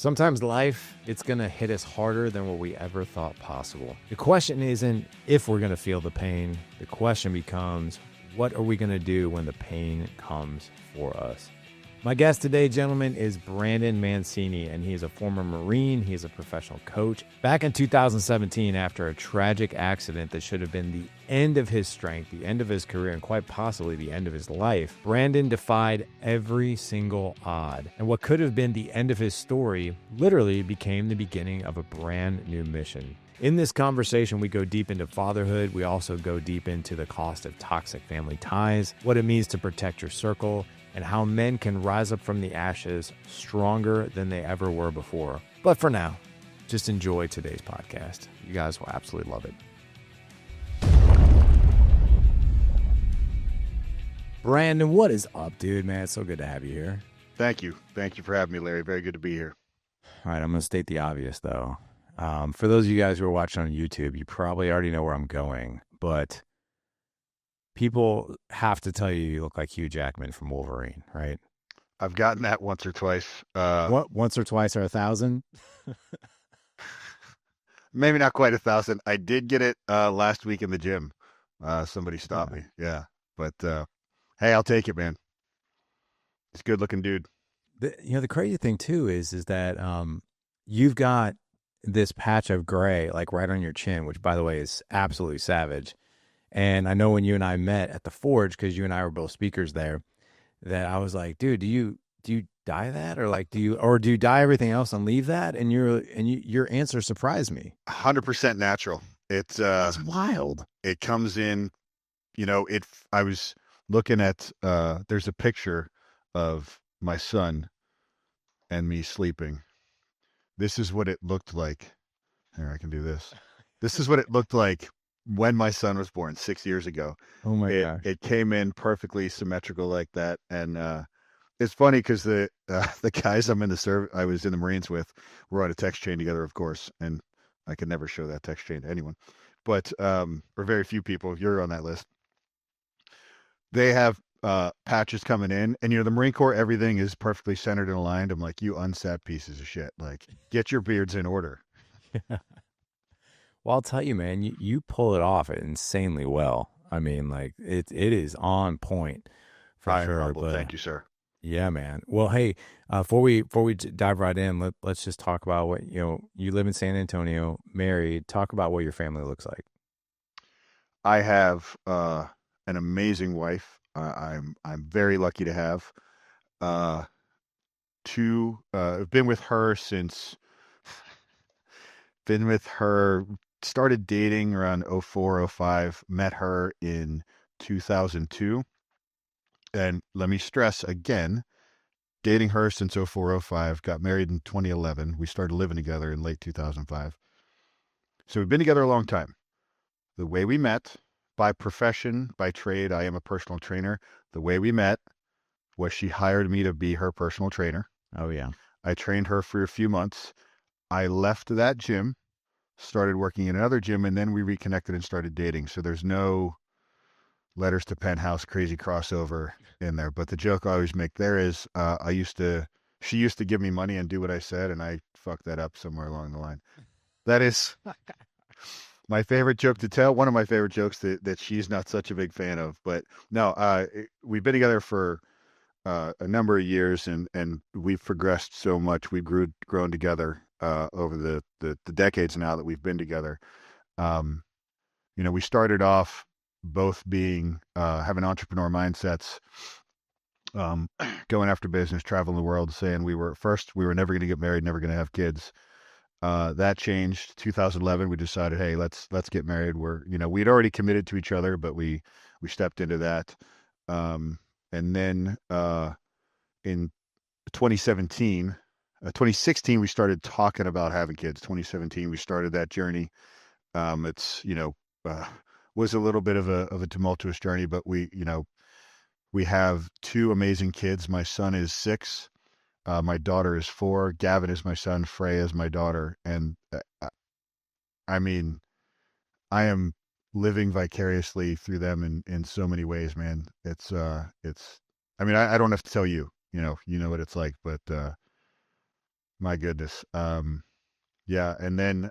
Sometimes life, it's going to hit us harder than what we ever thought possible. The question isn't if we're going to feel the pain. The question becomes, what are we going to do when the pain comes for us? My guest today, gentlemen, is Brandon Mancine, and he is a former Marine. He is a professional coach. Back in 2017, after a tragic accident that should have been the end of his strength, the end of his career, and quite possibly the end of his life, Brandon defied every single odd. And what could have been the end of his story literally became the beginning of a brand new mission. In this conversation, we go deep into fatherhood. We also go deep into the cost of toxic family ties, what it means to protect your circle, and how men can rise up from the ashes stronger than they ever were before. But for now, just enjoy today's podcast. You guys will absolutely love it. Brandon, what is up, dude, man? It's so good to have you here. Thank you. Thank you for having me, Larry. Very good to be here. All right, I'm going to state the obvious, though. For those of you guys who are watching on YouTube, you probably already know where I'm going, but people have to tell you look like Hugh Jackman from Wolverine, right? I've gotten that once or twice. What, once or twice or 1,000? Maybe not quite 1,000. I did get it last week in the gym. Somebody stopped me. Yeah. But hey, I'll take it, man. He's a good looking dude. The crazy thing too is that you've got this patch of gray like right on your chin, which by the way is absolutely savage. And I know when you and I met at the Forge, because you and I were both speakers there, that I was like, dude, do you dye that, or like do you dye everything else and leave that? And your answer surprised me. 100% natural. It's wild. It comes in, I was looking at there's a picture of my son and me sleeping. This is what it looked like. Here, I can do this. This is what it looked like when my son was born 6 years ago. Oh my gosh. It came in perfectly symmetrical like that. And it's funny because the guys I was in the Marines with were on a text chain together, of course. And I could never show that text chain to anyone, but or very few people. You're on that list. They have patches coming in, and the Marine Corps, everything is perfectly centered and aligned. I'm like, you unsat pieces of shit. Like, get your beards in order. Yeah. Well, I'll tell you, man, you pull it off insanely well. I mean, like it is on point for sure. Humble. Thank you, sir. Yeah, man. Well, hey, before we dive right in, let's just talk about what you live in San Antonio, married. Talk about what your family looks like. I have an amazing wife. I'm very lucky to have two. I've been with her since. Been with her. Started dating around 04, 05. Met her in 2002. And let me stress again, dating her since 04, 05. Got married in 2011. We started living together in late 2005. So we've been together a long time. The way we met, by profession, by trade, I am a personal trainer. The way we met was she hired me to be her personal trainer. Oh, yeah. I trained her for a few months. I left that gym, started working in another gym, and then we reconnected and started dating. So there's no Letters to Penthouse crazy crossover in there. But the joke I always make there is she used to give me money and do what I said, and I fucked that up somewhere along the line. That is my favorite joke to tell. One of my favorite jokes that she's not such a big fan of. But no, we've been together for a number of years, and we've progressed so much. We've grown together over the decades now that we've been together. We started off both having entrepreneur mindsets, going after business, traveling the world, saying we were never going to get married, never going to have kids. That changed 2011. We decided, hey, let's get married. We'd already committed to each other, but we stepped into that. And then in 2016, we started talking about having kids. 2017, we started that journey. It's was a little bit of a tumultuous journey, but we have two amazing kids. My son is 6. My daughter is 4. Gavin is my son. Freya is my daughter. And I mean, I am living vicariously through them in so many ways, man. I don't have to tell you, you know what it's like, but My goodness. Yeah, and then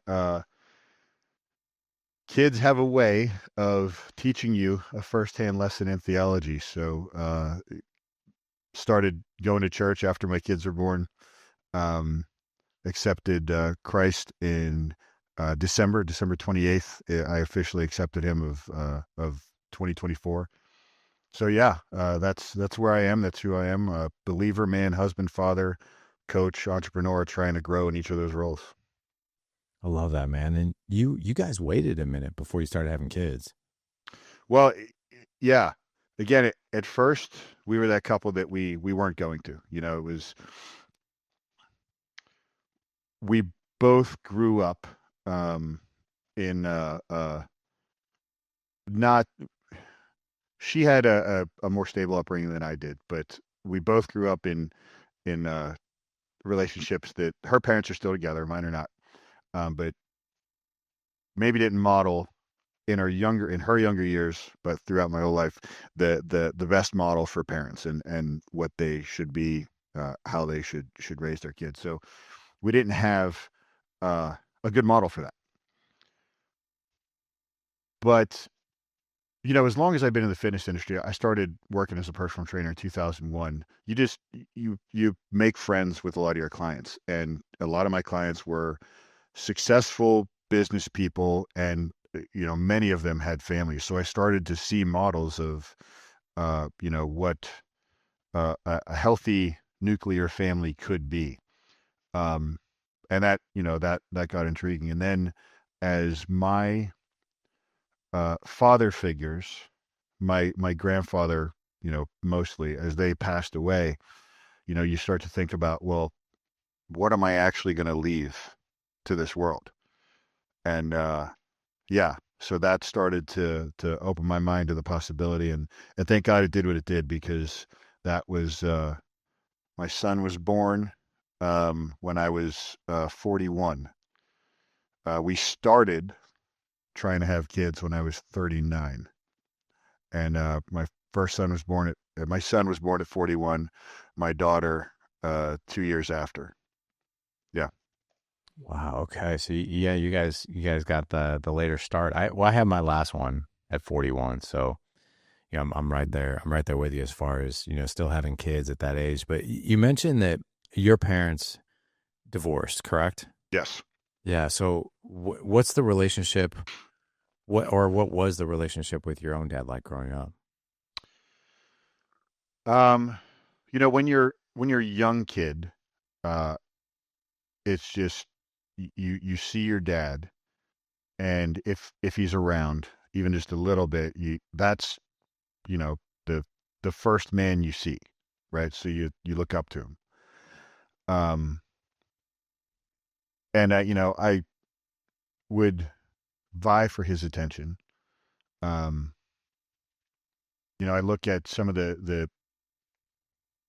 kids have a way of teaching you a firsthand lesson in theology. So, started going to church after my kids were born. Um, Accepted Christ in December 28th. I officially accepted him of 2024. So yeah, that's where I am. That's who I am. A believer, man, husband, father, coach, entrepreneur, trying to grow in each of those roles. I love that, man. And you guys waited a minute before you started having kids. Well, yeah. Again, at first we were that couple that we weren't going to. You know, it was we both grew up in not she had a more stable upbringing than I did, but we both grew up in relationships that her parents are still together, mine are not, but maybe didn't model in her younger years, but throughout my whole life, the best model for parents and what they should be, how they should raise their kids. So we didn't have a good model for that. But you know, as long as I've been in the fitness industry, I started working as a personal trainer in 2001. You make friends with a lot of your clients, and a lot of my clients were successful business people, and you know, many of them had families. So I started to see models of you know, what a healthy nuclear family could be. Um, and that, you know, that got intriguing. And then as my father figures, my grandfather, you know, mostly as they passed away, you know, you start to think about, well, what am I actually going to leave to this world? And yeah, so that started to open my mind to the possibility, and thank God it did what it did, because that was my son was born when I was 41. We started trying to have kids when I was 39, and my son was born at 41. My daughter 2 years after. Yeah. Wow. Okay. So yeah, you guys got the later start. I had my last one at 41. So yeah, I'm right there. I'm right there with you as far as still having kids at that age. But you mentioned that your parents divorced, correct? Yes. Yeah. So what's the relationship? What was the relationship with your own dad like growing up? Um, you know, when you're a young kid, uh, it's just you see your dad, and if he's around even just a little bit, you that's you know the the first man you see, right? So you look up to him. Um, and you know, I would vie for his attention. Um, you know, I look at some of the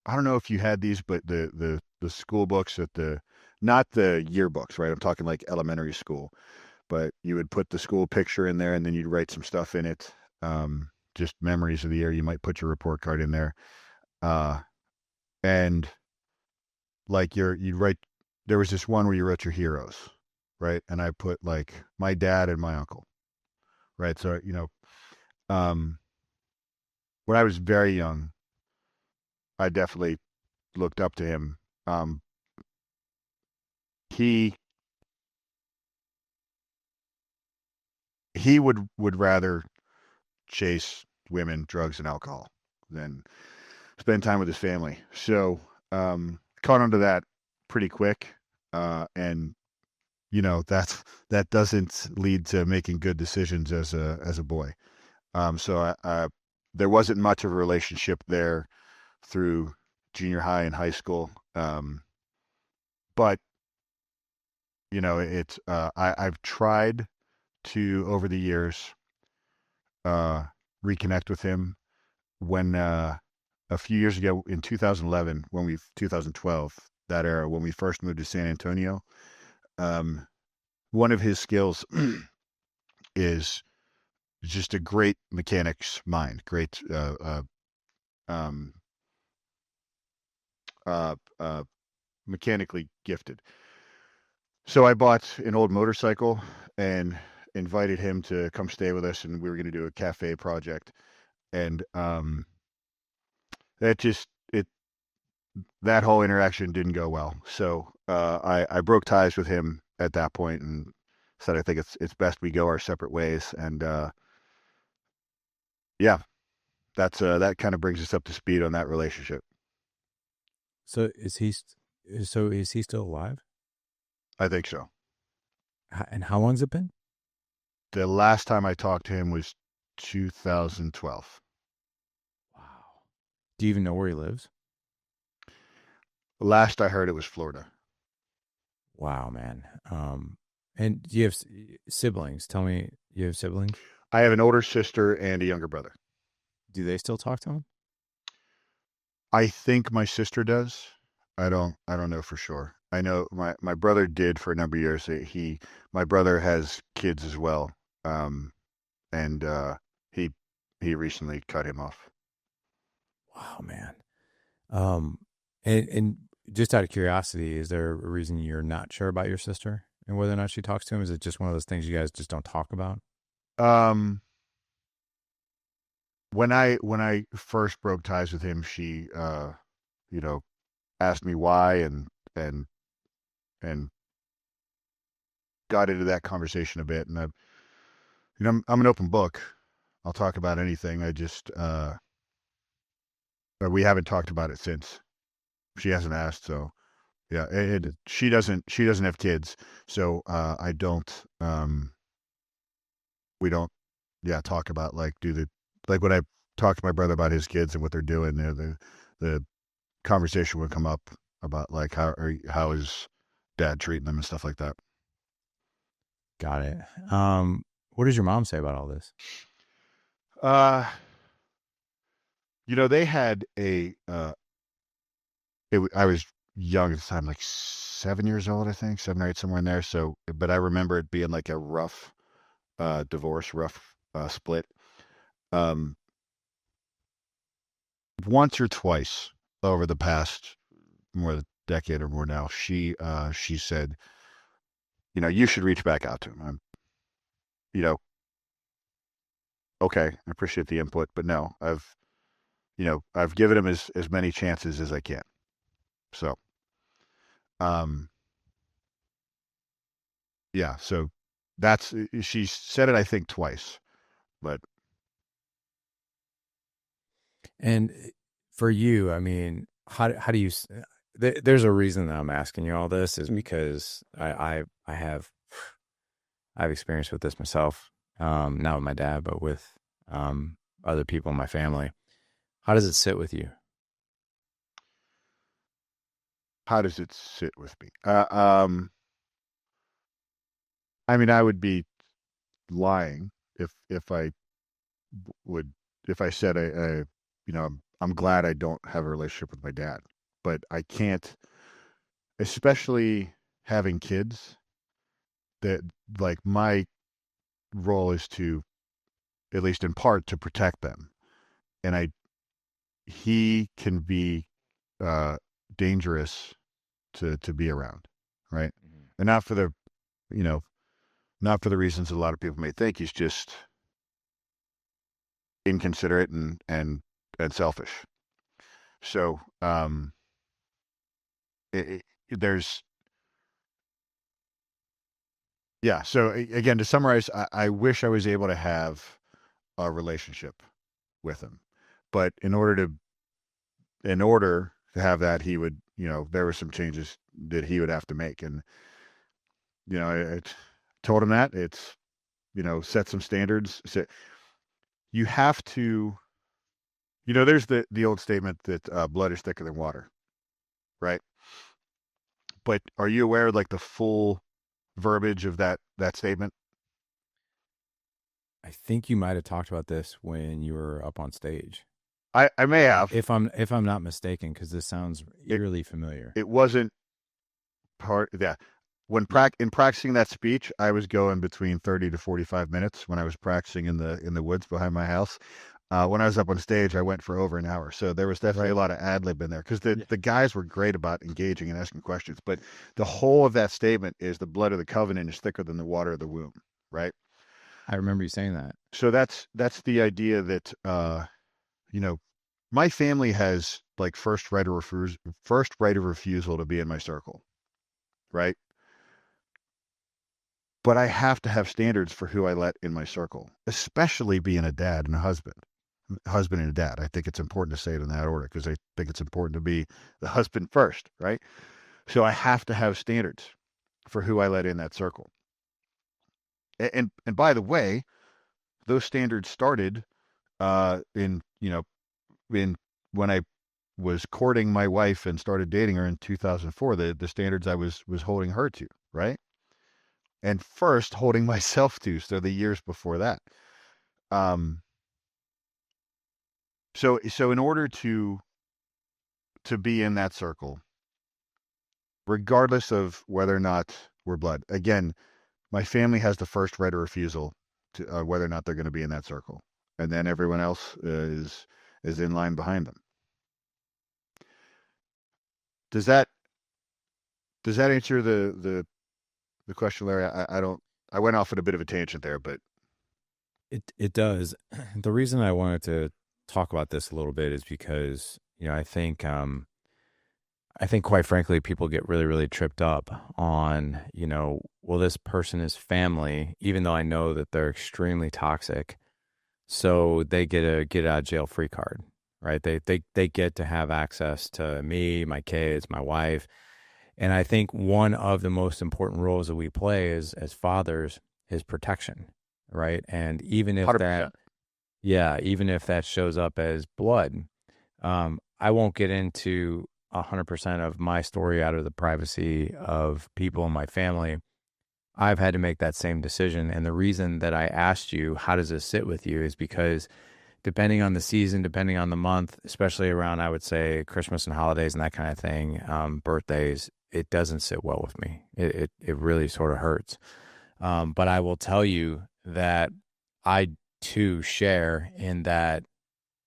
I don't know if you had these, but the school books at the not the yearbooks, right? I'm talking like elementary school, but you would put the school picture in there, and then you'd write some stuff in it. Just memories of the year. You might put your report card in there, uh, and like you'd write. There was this one where you wrote your heroes, right? And I put like my dad and my uncle, right? So you know, um, when I was very young, I definitely looked up to him. Um, he he would rather chase women, drugs, and alcohol than spend time with his family. So caught onto that pretty quick, and you know that doesn't lead to making good decisions as a boy. So there wasn't much of a relationship there through junior high and high school, but you know I've tried to over the years uh, reconnect with him when a few years ago in 2011 2012, that era when we first moved to San Antonio. um, One of his skills is just a great mechanic's mind, great um, uh, mechanically gifted. So I bought an old motorcycle and invited him to come stay with us, and we were going to do a cafe project. And that just it that whole interaction didn't go well. So I broke ties with him at that point and said I think it's best we go our separate ways. And yeah, that kind of brings us up to speed on that relationship. So is he still alive? I think so. And how long's it been? The last time I talked to him was 2012. Wow. Do you even know where he lives? Last I heard, it was Florida. Wow, man. And do you have siblings? Tell me, you have siblings? I have an older sister and a younger brother. Do they still talk to him? I think my sister does. I don't know for sure. I know my brother did for a number of years. My brother has kids as well. Um, and he he recently cut him off. Wow, man. Um, and just out of curiosity, is there a reason you're not sure about your sister and whether or not she talks to him? Is it just one of those things you guys just don't talk about? Um, when I first broke ties with him, she you know, asked me why and and got into that conversation a bit. And I'm an open book. I'll talk about anything. I just but we haven't talked about it since. She hasn't asked, so yeah. She doesn't have kids, so I don't we don't yeah talk about like do the like when I talk to my brother about his kids and what they're doing. The conversation would come up about like how is dad treating them and stuff like that. Got it. What does your mom say about all this? Uh, they had I was young at the time, like 7 years old, I think, 7 or 8, somewhere in there. So, but I remember it being like a rough divorce, rough split. Um, Once or twice over the past more than a decade or more now, she said, you should reach back out to him. You know, okay, I appreciate the input, but no, I've given him as many chances as I can. So, um, yeah, so she said it, I think, twice, but And for you, I mean, how do you? There's a reason that I'm asking you all this is because I have experience with this myself. Not with my dad, but with other people in my family. How does it sit with you? how does it sit with me? I mean, I would be lying if I would if I said I'm glad I don't have a relationship with my dad, but I can't, especially having kids. That like my role is to, at least in part, to protect them, and he can be uh, dangerous to be around, right? Mhm. And you know not for the reasons a lot of people may think. He's just inconsiderate and selfish. So there's yeah. So again, to summarize, I wish I was able to have a relationship with him, but in order to have that, he would, there were some changes that he would have to make. And I told him that it's, set some standards. So you have to, there's the old statement that blood is thicker than water, right? But are you aware of like the full verbiage of that statement? I think you might have talked about this when you were up on stage. I may have. If I'm not mistaken, because this sounds it eerily familiar. it wasn't part, yeah. When in practicing that speech, I was going between 30 to 45 minutes when I was practicing in the woods behind my house. When I was up on stage, I went for over an hour. So there was definitely Right. a lot of ad lib in there because Yeah. the guys were great about engaging and asking questions. But the whole of that statement is the blood of the covenant is thicker than the water of the womb, right? I remember you saying that. So that's the idea that you know, my family has like first right of refusal to be in my circle, right? But I have to have standards for who I let in my circle, especially being a dad and a husband and a dad. I think it's important to say it in that order because I think it's important to be the husband first, right? So I have to have standards for who I let in that circle. And by the way, those standards started in in when I was courting my wife and started dating her in 2004. The standards I was holding her to, right? And first holding myself to, so the years before that. Um, so in order to be in that circle, regardless of whether or not we're blood, again, my family has the first right of refusal to whether or not they're going to be in that circle, and then everyone else is in line behind them. Does that does that answer the question, Larry? I don't. I went off at a bit of a tangent there, but It does. The reason I wanted to talk about this a little bit is because, I think quite frankly people get really, really tripped up on, well, this person is family, even though I know that they're extremely toxic. So they get a get out of jail free card, right? They get to have access to me, my kids, my wife. And I think one of the most important roles that we play as fathers is protection, right? And even if that, 100%. yeah, even if that shows up as blood, I won't get into 100% of my story out of the privacy of people in my family. I've had to make that same decision. And the reason that I asked you, how does this sit with you, is because depending on the season, depending on the month, especially around, I would say, Christmas and holidays and that kind of thing, birthdays, it doesn't sit well with me. It really sort of hurts. But I will tell you that I too share in that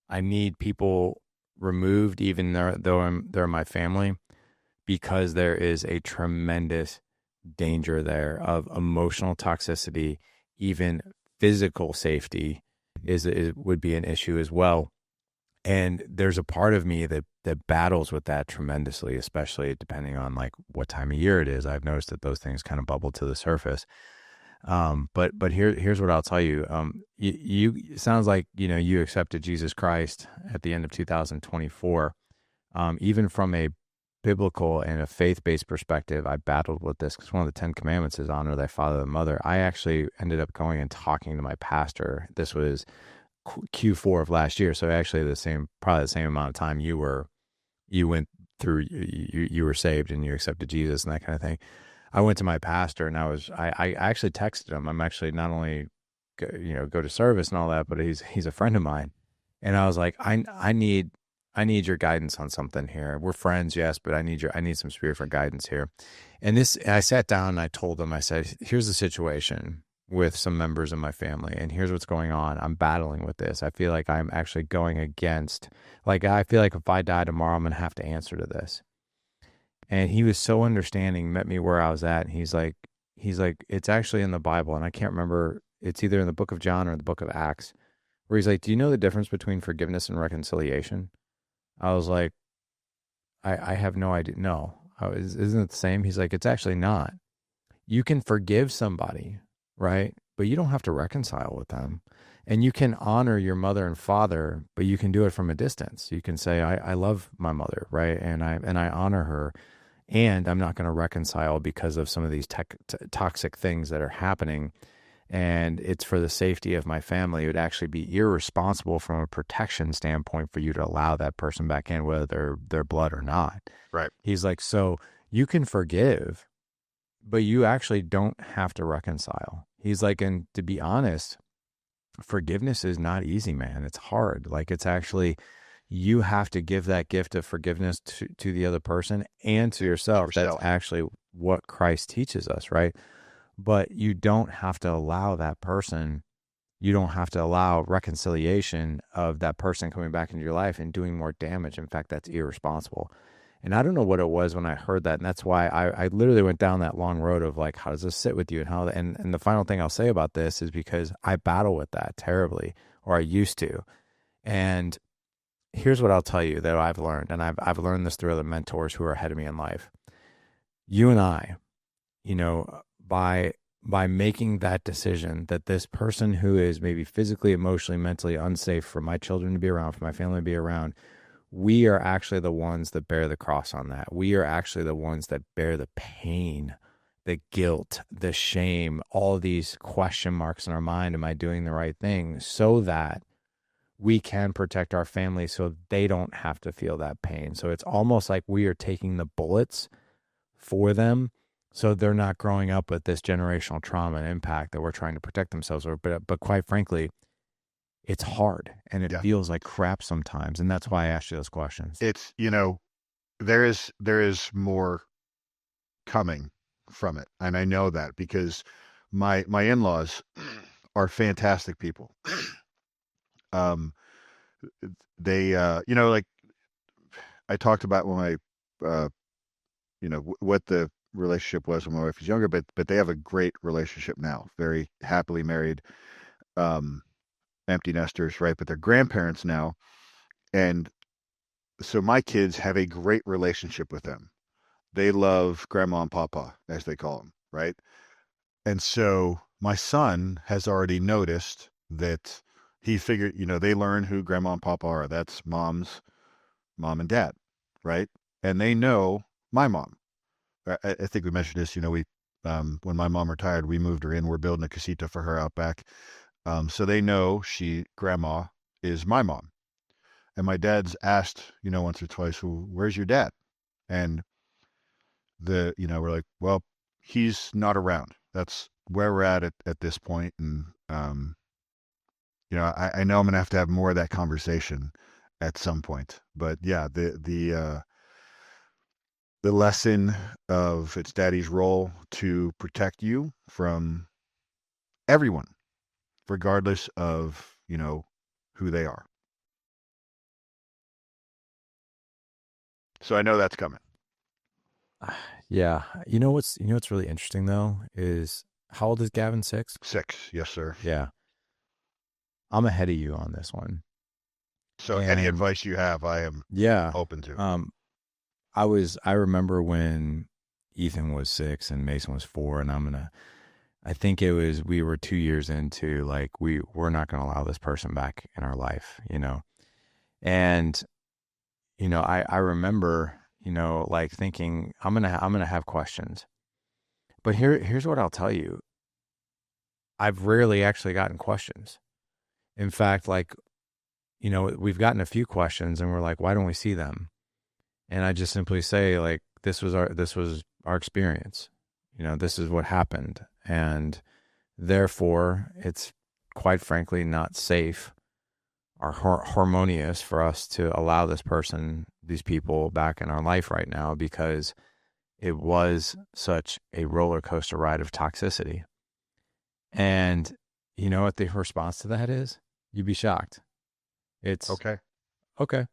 I need people removed, even though they're my family, because there is a tremendous danger there of emotional toxicity, even physical safety is would be an issue as well. And there's a part of me that battles with that tremendously, especially depending on like what time of year it is. I've noticed that those things kind of bubble to the surface. But here's what I'll tell you. You it sounds like you accepted Jesus Christ at the end of 2024. Even from a biblical and a faith-based perspective, I battled with this because one of the 10 Commandments is honor thy father and mother. I actually ended up going and talking to my pastor. This was Q4 of last year, so actually probably the same amount of time you went through, you were saved and you accepted Jesus and that kind of thing. I went to my pastor and I actually texted him. I'm actually not only go to service and all that, but he's a friend of mine, and I was like, I need your guidance on something here. We're friends, yes, but I need some spiritual guidance here. And I sat down and I told him, I said, here's the situation with some members of my family, and here's what's going on. I'm battling with this. I feel like I'm actually going against, like, I feel like if I die tomorrow, I'm going to have to answer to this. And he was so understanding, met me where I was at. And he's like, it's actually in the Bible. And I can't remember, it's either in the book of John or the book of Acts, where he's like, do you know the difference between forgiveness and reconciliation? I was like, I have no idea. No, isn't it the same? He's like, it's actually not. You can forgive somebody, right? But you don't have to reconcile with them. And you can honor your mother and father, but you can do it from a distance. You can say, I love my mother, right? And I honor her, and I'm not going to reconcile because of some of these toxic things that are happening. And it's for the safety of my family. It would actually be irresponsible from a protection standpoint for you to allow that person back in, whether they're blood or not. right. He's like, so you can forgive, but you actually don't have to reconcile. He's like, and to be honest, forgiveness is not easy, man. It's hard. Like, it's actually, you have to give that gift of forgiveness to the other person and to yourself. That's actually what Christ teaches us, right? But you don't have to allow that person, you don't have to allow reconciliation of that person coming back into your life and doing more damage. In fact, that's irresponsible. And I don't know what it was when I heard that. And that's why I literally went down that long road of like, how does this sit with you? And the final thing I'll say about this is because I battle with that terribly, or I used to. And here's what I'll tell you that I've learned. And I've learned this through other mentors who are ahead of me in life. You and I, by making that decision that this person who is maybe physically, emotionally, mentally unsafe for my children to be around, for my family to be around, we are actually the ones that bear the cross on that. We are actually the ones that bear the pain, the guilt, the shame, all these question marks in our mind. Am I doing the right thing? So that we can protect our family so they don't have to feel that pain. So it's almost like we are taking the bullets for them so they're not growing up with this generational trauma and impact that we're trying to protect themselves with. But quite frankly, it's hard and it Yeah. feels like crap sometimes. And that's why I asked you those questions. It's, there is more coming from it. And I know that because my in-laws are fantastic people. Um, they, like I talked about when what the relationship was when my wife was younger, but they have a great relationship now, very happily married, um, empty nesters, right? But they're grandparents now. And so my kids have a great relationship with them. They love grandma and papa, as they call them, right? And so my son has already noticed that he figured, they learn who grandma and papa are. That's mom's mom and dad, right? And they know my mom. I think we mentioned this, when my mom retired, we moved her in. We're building a casita for her out back. So they know grandma is my mom. And my dad's asked, once or twice, well, where's your dad? And we're like, well, he's not around. That's where we're at this point. And, I know I'm going to have more of that conversation at some point, but yeah, the lesson of it's daddy's role to protect you from everyone, regardless of, who they are. So I know that's coming. Yeah. You know what's really interesting though is how old is Gavin? 6? 6, yes, sir. Yeah. I'm ahead of you on this one. So any And advice you have, I am yeah, open to. I remember when Ethan was 6 and Mason was 4, and I think we were 2 years into like, we're not going to allow this person back in our life, and, I remember, like thinking I'm going to have questions, but here's what I'll tell you. I've rarely actually gotten questions. In fact, like, we've gotten a few questions and we're like, why don't we see them? And I just simply say, like, this was our experience. This is what happened. And therefore, it's quite frankly not safe or harmonious for us to allow these people back in our life right now, because it was such a roller coaster ride of toxicity. And you know what the response to that is? You'd be shocked. It's Okay. okay.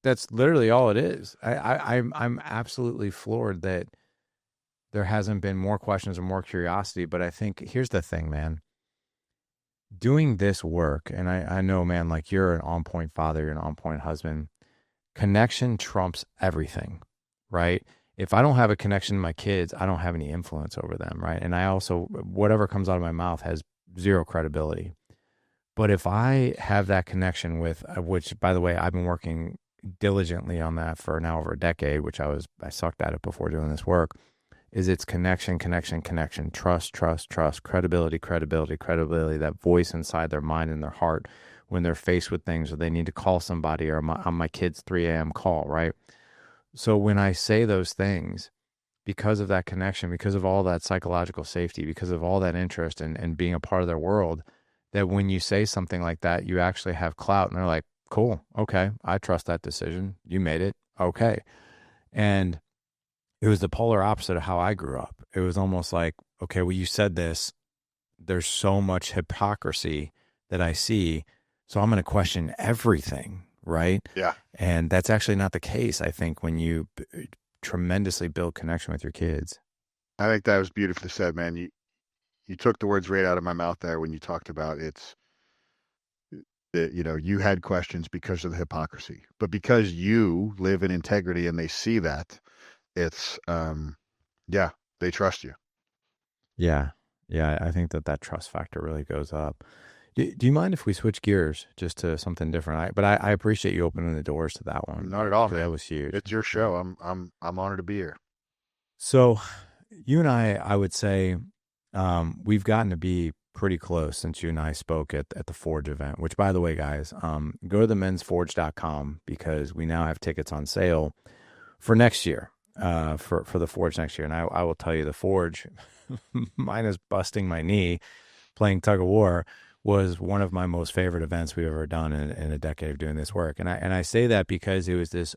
That's literally all it is. I'm absolutely floored that there hasn't been more questions or more curiosity. But I think here's the thing, man. Doing this work, and I know, man, like you're an on point father, you're an on point husband. Connection trumps everything, right? If I don't have a connection to my kids, I don't have any influence over them, right? And I also, whatever comes out of my mouth has zero credibility. But if I have that connection with, which by the way, I've been working diligently on that for now over a decade, which I sucked at it before doing this work, is it's connection, connection, connection, trust, trust, trust, credibility, credibility, credibility, that voice inside their mind and their heart when they're faced with things or they need to call somebody or on my kid's 3 a.m. call, right? So when I say those things, because of that connection, because of all that psychological safety, because of all that interest and being a part of their world, that when you say something like that, you actually have clout and they're like, cool, okay, I trust that decision. You made it, okay. And it was the polar opposite of how I grew up. It was almost like, okay, well, you said this, there's so much hypocrisy that I see. So I'm going to question everything, right? Yeah. And that's actually not the case, I think, when you tremendously build connection with your kids. I think that was beautifully said, man. You took the words right out of my mouth there when you talked about it's that, you had questions because of the hypocrisy, but because you live in integrity and they see that, it's, yeah, they trust you. Yeah. Yeah. I think that that trust factor really goes up. Do you mind if we switch gears just to something different? But I appreciate you opening the doors to that one Not at all, because that man. was huge. It's your show. I'm honored to be here. So you and I would say, we've gotten to be pretty close since you and I spoke at the Forge event, which by the way, guys, go to themensforge.com because we now have tickets on sale for next year, for the Forge next year. And I will tell you the Forge, minus busting my knee playing tug of war, was one of my most favorite events we've ever done in a decade of doing this work. And I say that because it was this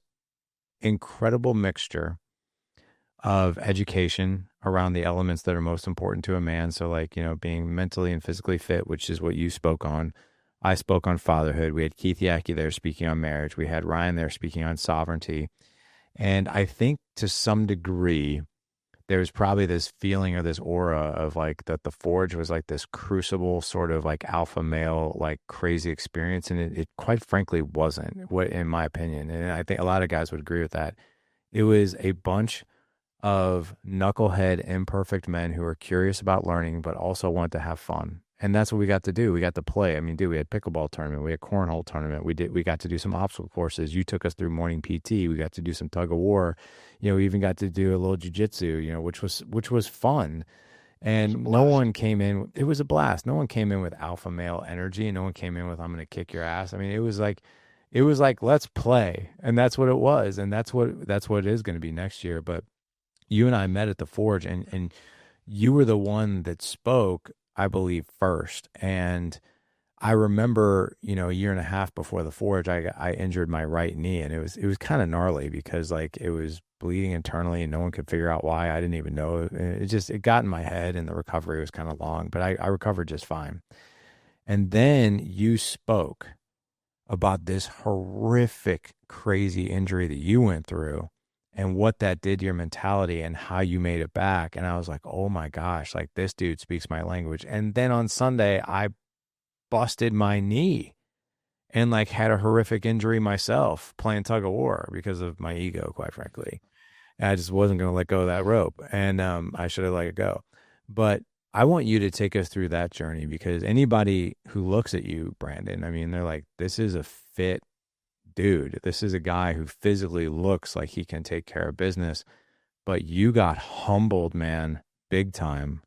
incredible mixture of education around the elements that are most important to a man. So, like, being mentally and physically fit, which is what you spoke on. I spoke on fatherhood. We had Keith Yackey there speaking on marriage. We had Ryan there speaking on sovereignty. And I think to some degree, there's probably this feeling or this aura of like that the Forge was like this crucible sort of like alpha male, like crazy experience. And it quite frankly wasn't, what in my opinion. And I think a lot of guys would agree with that. It was a bunch of knucklehead, imperfect men who are curious about learning, but also want to have fun. And that's what we got to do. We got to play. I mean, dude, we had pickleball tournament, we had cornhole tournament. We got to do some obstacle courses. You took us through morning PT. We got to do some tug of war. We even got to do a little jujitsu, which was fun. It's a And no blast. one came in. It was a blast. No one came in with alpha male energy, and no one came in with "I'm going to kick your ass." I mean, it was like let's play, and that's what it was, and that's what it is going to be next year. But you and I met at the Forge, and you were the one that spoke, I believe, first. And I remember, a year and a half before the Forge, I injured my right knee, and it was kind of gnarly because like it was bleeding internally, and no one could figure out why. I didn't even know. It got in my head, and the recovery was kind of long, but I recovered just fine. And then you spoke about this horrific, crazy injury that you went through and what that did to your mentality and how you made it back. And I was like, oh my gosh, like this dude speaks my language. And then on Sunday, I busted my knee and like had a horrific injury myself playing tug of war because of my ego, quite frankly. And I just wasn't going to let go of that rope. And I should have let it go. But I want you to take us through that journey because anybody who looks at you, Brandon, I mean, they're like, this is a fit dude. This is a guy who physically looks like he can take care of business, but you got humbled, man, big time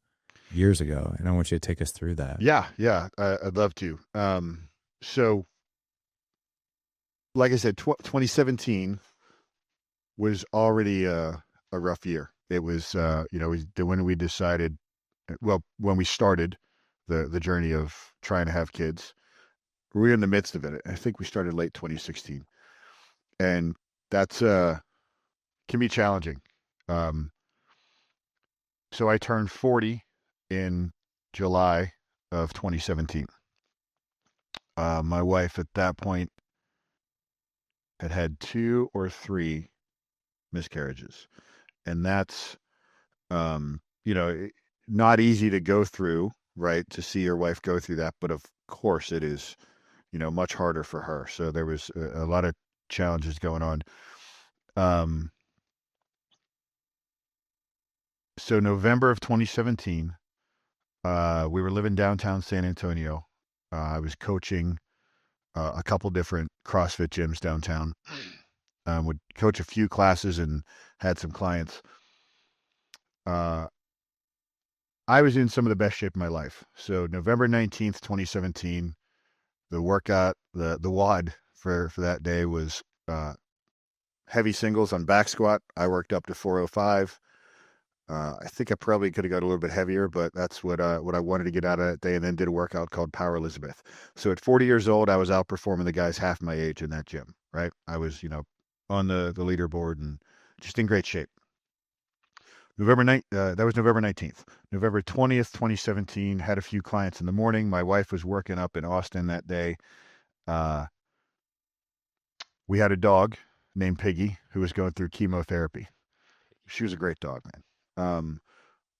years ago. And I want you to take us through that. Yeah, yeah, I'd love to. So like I said, 2017 was already a rough year. It was, when we decided, well, when we started the journey of trying to have kids, we were in the midst of it. I think we started late 2016, and that's can be challenging. Um, so I turned 40 in July of 2017. My wife at that point had had two or three miscarriages, and that's um, you know not easy to go through, right? To see your wife go through that, but of course it is, much harder for her. So there was a lot of challenges going on. Um, so November of 2017, we were living downtown San Antonio. I was coaching a couple different CrossFit gyms downtown. Would coach a few classes and had some clients. Uh, I was in some of the best shape of my life. So November 19th, 2017, the workout, the WOD for that day was heavy singles on back squat. I worked up to 405. I think I probably could have got a little bit heavier, but that's what I wanted to get out of that day, and then did a workout called Power Elizabeth. So at 40 years old, I was outperforming the guys half my age in that gym, right? I was, on the leaderboard and just in great shape. That was November 19th. November 20th, 2017. Had a few clients in the morning. My wife was working up in Austin that day. Uh, we had a dog named Piggy who was going through chemotherapy. She was a great dog, man.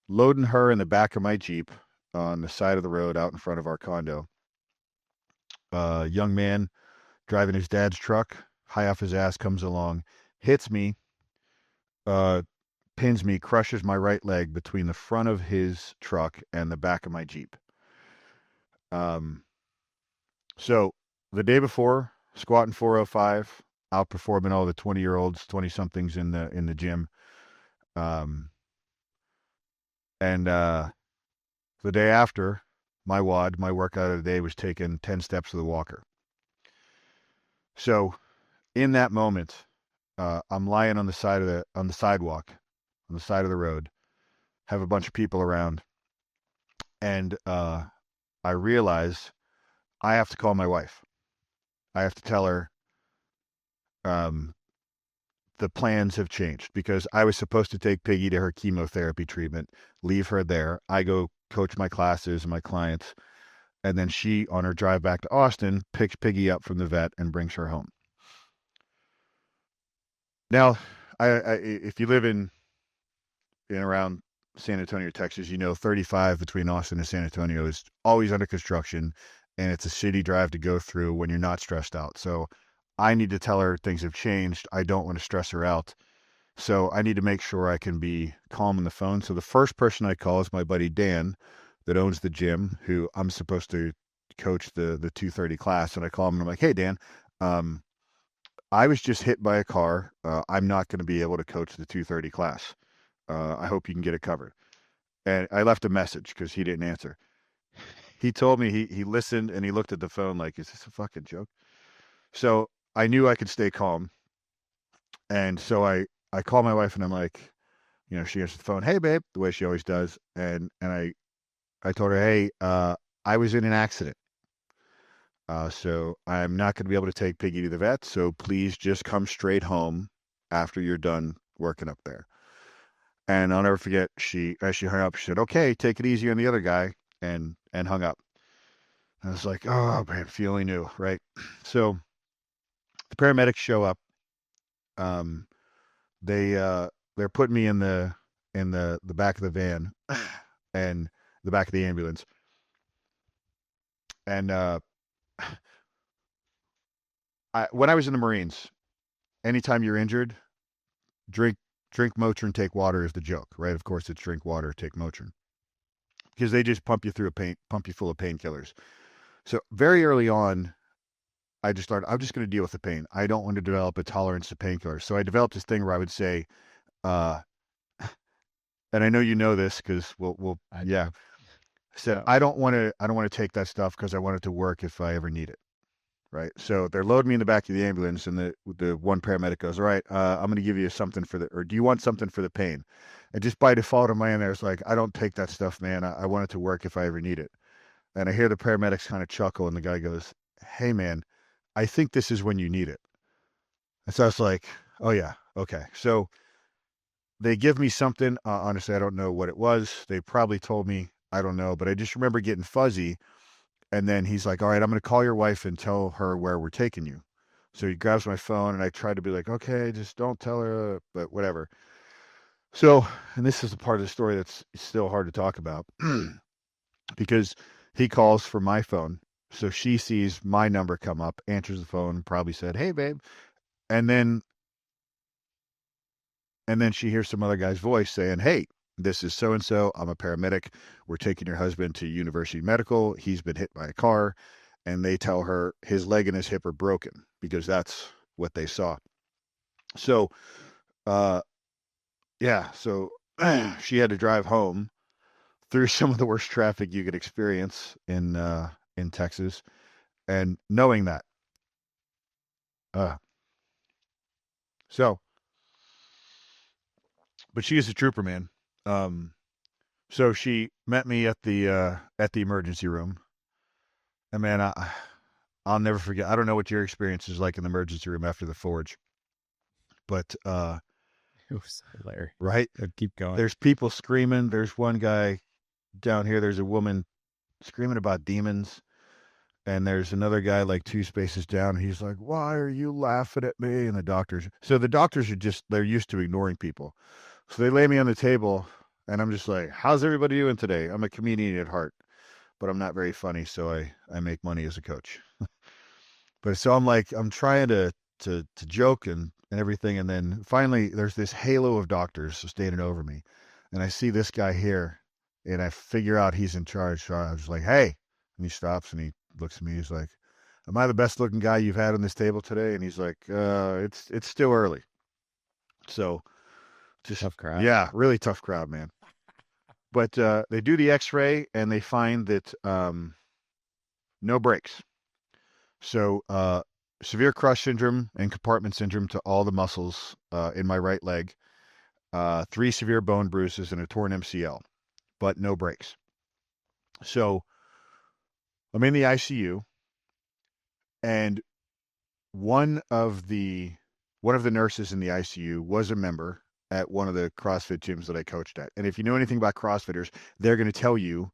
Loading her in the back of my Jeep on the side of the road out in front of our condo. A young man driving his dad's truck, high off his ass, comes along, hits me, uh, pins me, crushes my right leg between the front of his truck and the back of my Jeep. Um, so the day before, squatting 405, outperforming all the 20-year-olds, 20 somethings in the gym. Um, and the day after, my workout of the day was taking 10 steps with a walker. So in that moment, I'm lying on the sidewalk, on the side of the road, have a bunch of people around, and I realize I have to call my wife. I have to tell her um, the plans have changed because I was supposed to take Piggy to her chemotherapy treatment, leave her there. I go coach my classes and my clients, and then she, on her drive back to Austin, picks Piggy up from the vet and brings her home. Now, if you live in around San Antonio, Texas, 35 between Austin and San Antonio is always under construction, and it's a city drive to go through when you're not stressed out. So I need to tell her things have changed. I don't want to stress her out. So I need to make sure I can be calm on the phone. So the first person I call is my buddy Dan that owns the gym, who I'm supposed to coach the 2:30 class. And I call him and I'm like, hey, Dan, um, I was just hit by a car. I'm not going to be able to coach the 2:30 class. I hope you can get it covered. And I left a message because he didn't answer. He told me he listened and he looked at the phone like, is this a fucking joke? So I knew I could stay calm. And so I call my wife and I'm like, she answers the phone, hey babe, the way she always does. And I told her, hey, I was in an accident. So I'm not going to be able to take Piggy to the vet. So please just come straight home after you're done working up there. And I'll never forget, as she hung up, she said, okay, take it easy on the other guy, and hung up. I was like, oh man, feeling new, right? So the paramedics show up. Um, they're putting me in the back of the van and the back of the ambulance. And when I was in the Marines, anytime you're injured, drink drink Motrin, take water is the joke, right? Of course, it's drink water, take Motrin, because they just pump you full of painkillers. So very early on, I just started, I'm just going to deal with the pain. I don't want to develop a tolerance to painkillers. So I developed this thing where I would say, uh, and I know you know this because yeah. I said, Yeah. I don't want to take that stuff because I want it to work if I ever need it. Right. So they're loading me in the back of the ambulance, and the one paramedic goes, all right, I'm going to give you something or do you want something for the pain? And just by default in my end, there's like, I don't take that stuff, man. I want it to work if I ever need it. And I hear the paramedics kind of chuckle, and the guy goes, hey, man, I think this is when you need it. And so I was like, oh, yeah. Okay. So they give me something. Honestly, I don't know what it was. They probably told me, I don't know, but I just remember getting fuzzy. And then he's like, all right, I'm going to call your wife and tell her where we're taking you. So he grabs my phone, and I tried to be like, okay, just don't tell her, but whatever. So, and this is the part of the story that's still hard to talk about because he calls for my phone. So she sees my number come up, answers the phone, probably said, hey, babe. And then she hears some other guy's voice saying, hey, this is so and so. I'm a paramedic. We're taking your husband to University Medical. He's been hit by a car. And they tell her his leg and his hip are broken because that's what they saw. So, uh, yeah, so she had to drive home through some of the worst traffic you could experience in Texas, and knowing that. Uh, so, but she is a trooper, man. Um, so she met me at the emergency room, and man, I'll never forget. I don't know what your experience is like in the emergency room after the forge, but It was hilarious. right? Keep going. There's people screaming. There's one guy down here. There's a woman screaming about demons. And there's another guy like two spaces down. He's like, "Why are you laughing at me?" And the doctors are just, they're used to ignoring people. So they lay me on the table and I'm just like, "How's everybody doing today?" I'm a comedian at heart, but I'm not very funny. So I make money as a coach. But so I'm like, I'm trying to joke and everything. And then finally there's this halo of doctors standing over me. And I see this guy here and I figure out he's in charge. So I was like, "Hey," and he stops and he looks at me. He's like, "Am I the best looking guy you've had on this table today?" And he's like, it's still early." So just, Tough crowd. yeah, really tough crowd, man. But they do the X-ray and they find that no breaks. So severe crush syndrome and compartment syndrome to all the muscles in my right leg, 3 severe bone bruises and a torn MCL, but no breaks. So I'm in the ICU, and one of the nurses in the ICU was a member at one of the CrossFit gyms that I coached at. And if you know anything about CrossFitters, they're going to tell you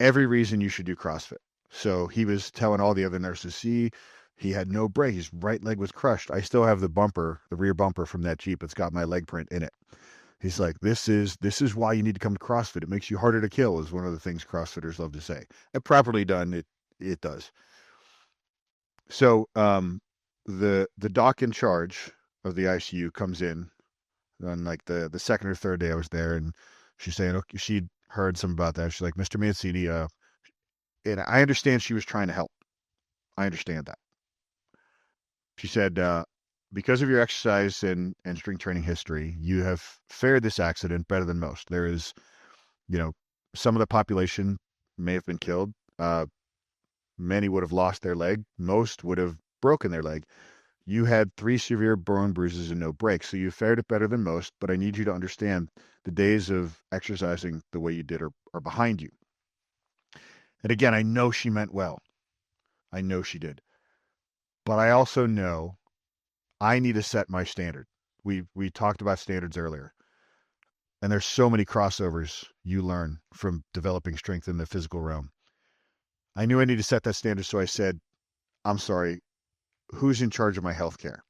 every reason you should do CrossFit. So he was telling all the other nurses, "See, he had no break. His right leg was crushed. I still have the bumper, the rear bumper from that Jeep. It's got my leg print in it." He's like, this is why you need to come to CrossFit. It makes you harder to kill," is one of the things CrossFitters love to say. And properly done, it does. So the doc in charge of the ICU comes in on like the second or third day I was there, and she's saying, okay, she'd heard some about that. She's like, "Mr. Mancini," and I understand she was trying to help. I understand that. She said, "Because of your exercise and strength training history, you have fared this accident better than most. There is, you know, some of the population may have been killed. Many would have lost their leg. Most would have broken their leg. You had 3 severe bone bruises and no breaks, so you fared it better than most, but I need you to understand the days of exercising the way you did are behind you." And again, I know she meant well. I know she did. But I also know I need to set my standard. We talked about standards earlier. And there's so many crossovers you learn from developing strength in the physical realm. I knew I needed to set that standard, so I said, "I'm sorry, who's in charge of my health care?"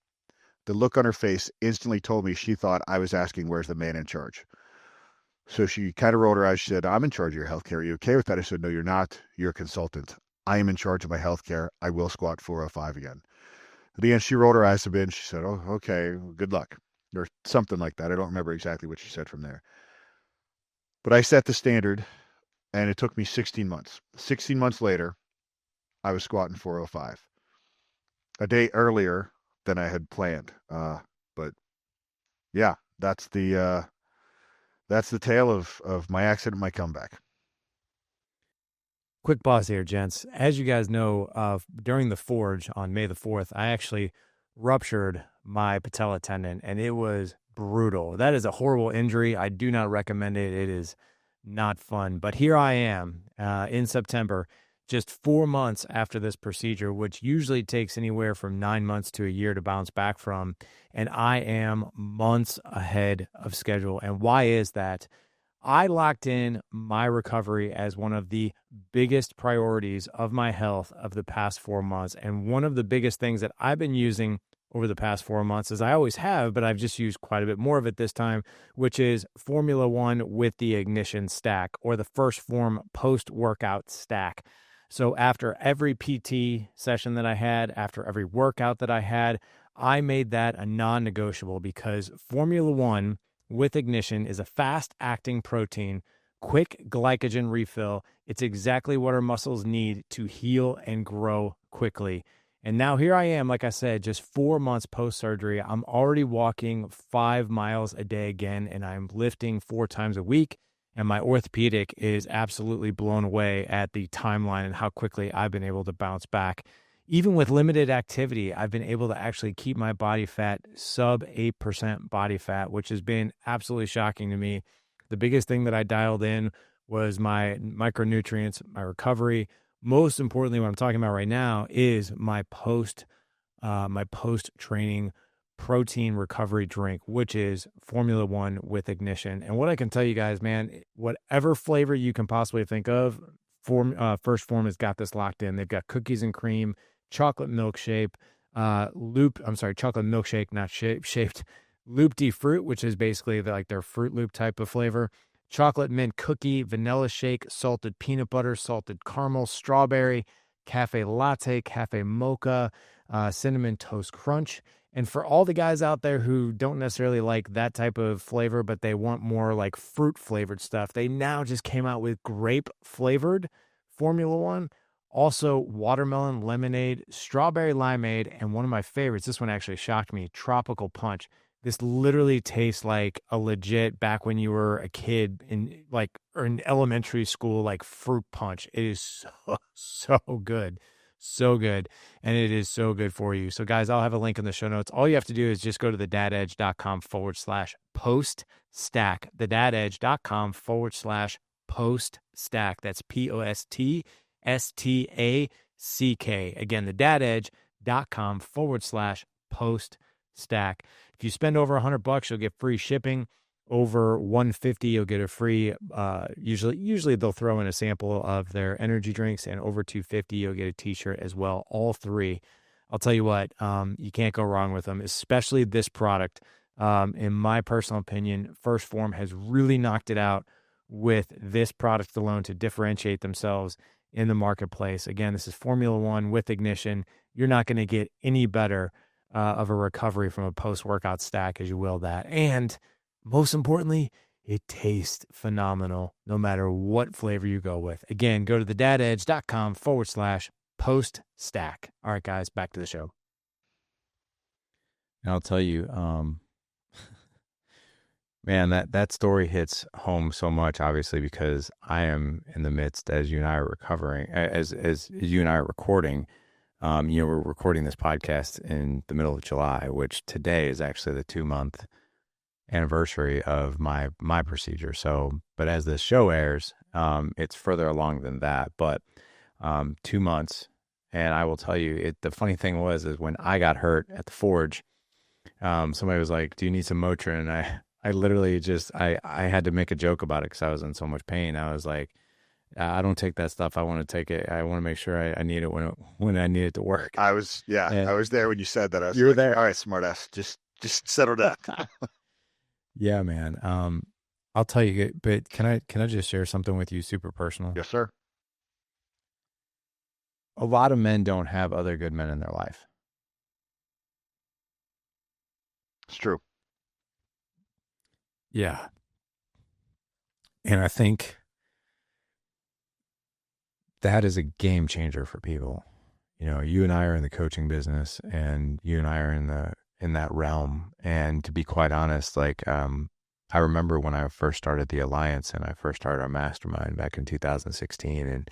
The look on her face instantly told me she thought I was asking, "Where's the man in charge?" So she kind of rolled her eyes. She said, "I'm in charge of your health care. Are you okay with that?" I said, "No, you're not. You're a consultant. I am in charge of my health care. I will squat 405 again." At the end, she rolled her eyes a bit and she said, "Oh, okay, well, good luck," or something like that. I don't remember exactly what she said from there. But I set the standard, and it took me 16 months. 16 months later, I was squatting 405, a day earlier than I had planned. But yeah, that's the tale of my accident, my comeback. Quick pause here, gents. As you guys know, during the Forge on May the 4th, I actually ruptured my patella tendon, and it was brutal. That is a horrible injury. I do not recommend it. It is not fun. But here I am in September, just 4 months after this procedure, which usually takes anywhere from 9 months to a year to bounce back from. And I am months ahead of schedule. And why is that? I locked in my recovery as one of the biggest priorities of my health of the past 4 months. And one of the biggest things that I've been using over the past 4 months, as I always have, but I've just used quite a bit more of it this time, which is Formula One with the Ignition stack, or the First Form post workout stack. So after every PT session that I had, after every workout that I had, I made that a non negotiable, because Formula One with Ignition is a fast-acting protein, quick glycogen refill. It's exactly what our muscles need to heal and grow quickly. And now here I am, like I said, just 4 months post-surgery. I'm already walking 5 miles a day again, and I'm lifting 4 times a week. And my orthopedic is absolutely blown away at the timeline and how quickly I've been able to bounce back. Even with limited activity, I've been able to actually keep my body fat sub 8% body fat, which has been absolutely shocking to me. The biggest thing that I dialed in was my micronutrients, my recovery. Most importantly, what I'm talking about right now is my post training protein recovery drink, which is Formula One with Ignition. And what I can tell you guys, man, whatever flavor you can possibly think of, First Form has got this locked in. They've got cookies and cream, chocolate milkshake, chocolate milkshake, not shaped, Loop de Fruit, which is basically like their Fruit Loop type of flavor, chocolate mint cookie, vanilla shake, salted peanut butter, salted caramel, strawberry, cafe latte, cafe mocha, cinnamon toast crunch. And for all the guys out there who don't necessarily like that type of flavor, but they want more like fruit flavored stuff, they now just came out with grape flavored Formula One. Also, watermelon lemonade, strawberry limeade, and one of my favorites, this one actually shocked me, tropical punch. This literally tastes like a legit back when you were a kid or in elementary school, like fruit punch. It is so good. So good. And it is so good for you. So guys, I'll have a link in the show notes. All you have to do is just go to thedadedge.com/post stack. Thedadedge.com/post stack. That's POSTSTACK. Again, thedadedge.com/post stack. If you spend over $100, you'll get free shipping. Over $150, you'll get a free, usually they'll throw in a sample of their energy drinks, and over $250, you'll get a t-shirt as well. All three. I'll tell you what, you can't go wrong with them, especially this product. In my personal opinion, First Form has really knocked it out with this product alone to differentiate themselves in the marketplace. Again, this is Formula One with Ignition. You're not going to get any better of a recovery from a post-workout stack as you will that. And most importantly, it tastes phenomenal no matter what flavor you go with. Again, go to thedadedge.com/post stack. All right, guys, back to the show. And I'll tell you, man, that story hits home so much, obviously, because I am in the midst, as you and I are recovering, as you and I are recording. We're recording this podcast in the middle of July, which today is actually the 2-month anniversary of my procedure. So, but as this show airs, it's further along than that, but 2 months. And I will tell you, the funny thing is when I got hurt at the Forge, somebody was like, do you need some Motrin? And I literally I had to make a joke about it because I was in so much pain. I was like, I don't take that stuff. I want to take it. I want to make sure I need it when I need it to work. I was there when you said that. You were there. All right, smartass, just settle down. Yeah, man. I'll tell you, but can I just share something with you super personal? Yes, sir. A lot of men don't have other good men in their life. It's true. Yeah. And I think that is a game changer for people. You and I are in the coaching business, and you and I are in that realm. And to be quite honest, I remember when I first started the Alliance and I first started our mastermind back in 2016. And,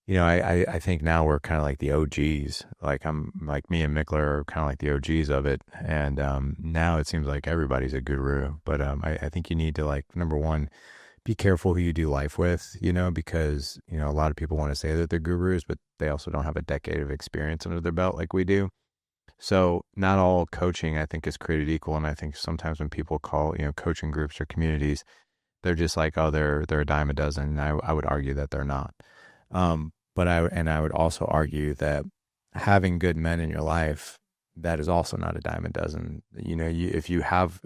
I think now we're kind of like the OGs. Like me and Mickler are kind of like the OGs of it. And now it seems like everybody's a guru. But I think you need to, number one, be careful who you do life with, because, a lot of people want to say that they're gurus, but they also don't have a decade of experience under their belt like we do. So not all coaching, I think, is created equal. And I think sometimes when people call, coaching groups or communities, they're just like, oh, they're a dime a dozen. And I would argue that they're not. But I would also argue that having good men in your life, that is also not a dime a dozen. If you have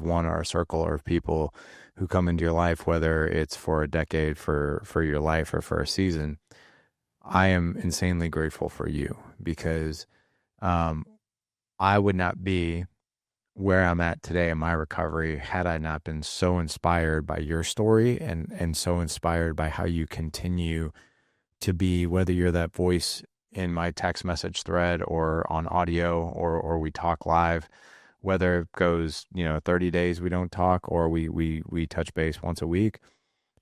one or a circle or of people who come into your life, whether it's for a decade, for your life, or for a season, I am insanely grateful for you, because I would not be where I'm at today in my recovery had I not been so inspired by your story and so inspired by how you continue to be, whether you're that voice in my text message thread or on audio or we talk live, whether it goes, 30 days we don't talk or we touch base once a week.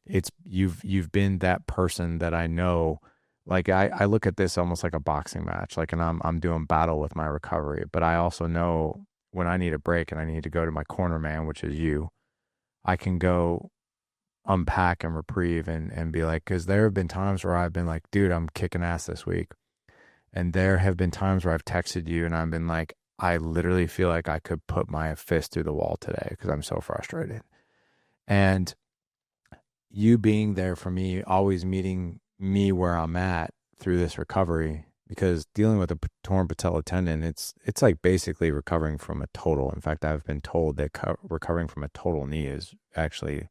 It's you've been that person that I know. I look at this almost like a boxing match, and I'm doing battle with my recovery, but I also know when I need a break and I need to go to my corner man, which is you, I can go unpack and reprieve and be like, because there have been times where I've been like, dude, I'm kicking ass this week. And there have been times where I've texted you and I've been like, I literally feel like I could put my fist through the wall today because I'm so frustrated. And you being there for me, always meeting me where I'm at through this recovery, because dealing with a torn patella tendon, it's like basically recovering from a total. In fact, I've been told that recovering from a total knee is actually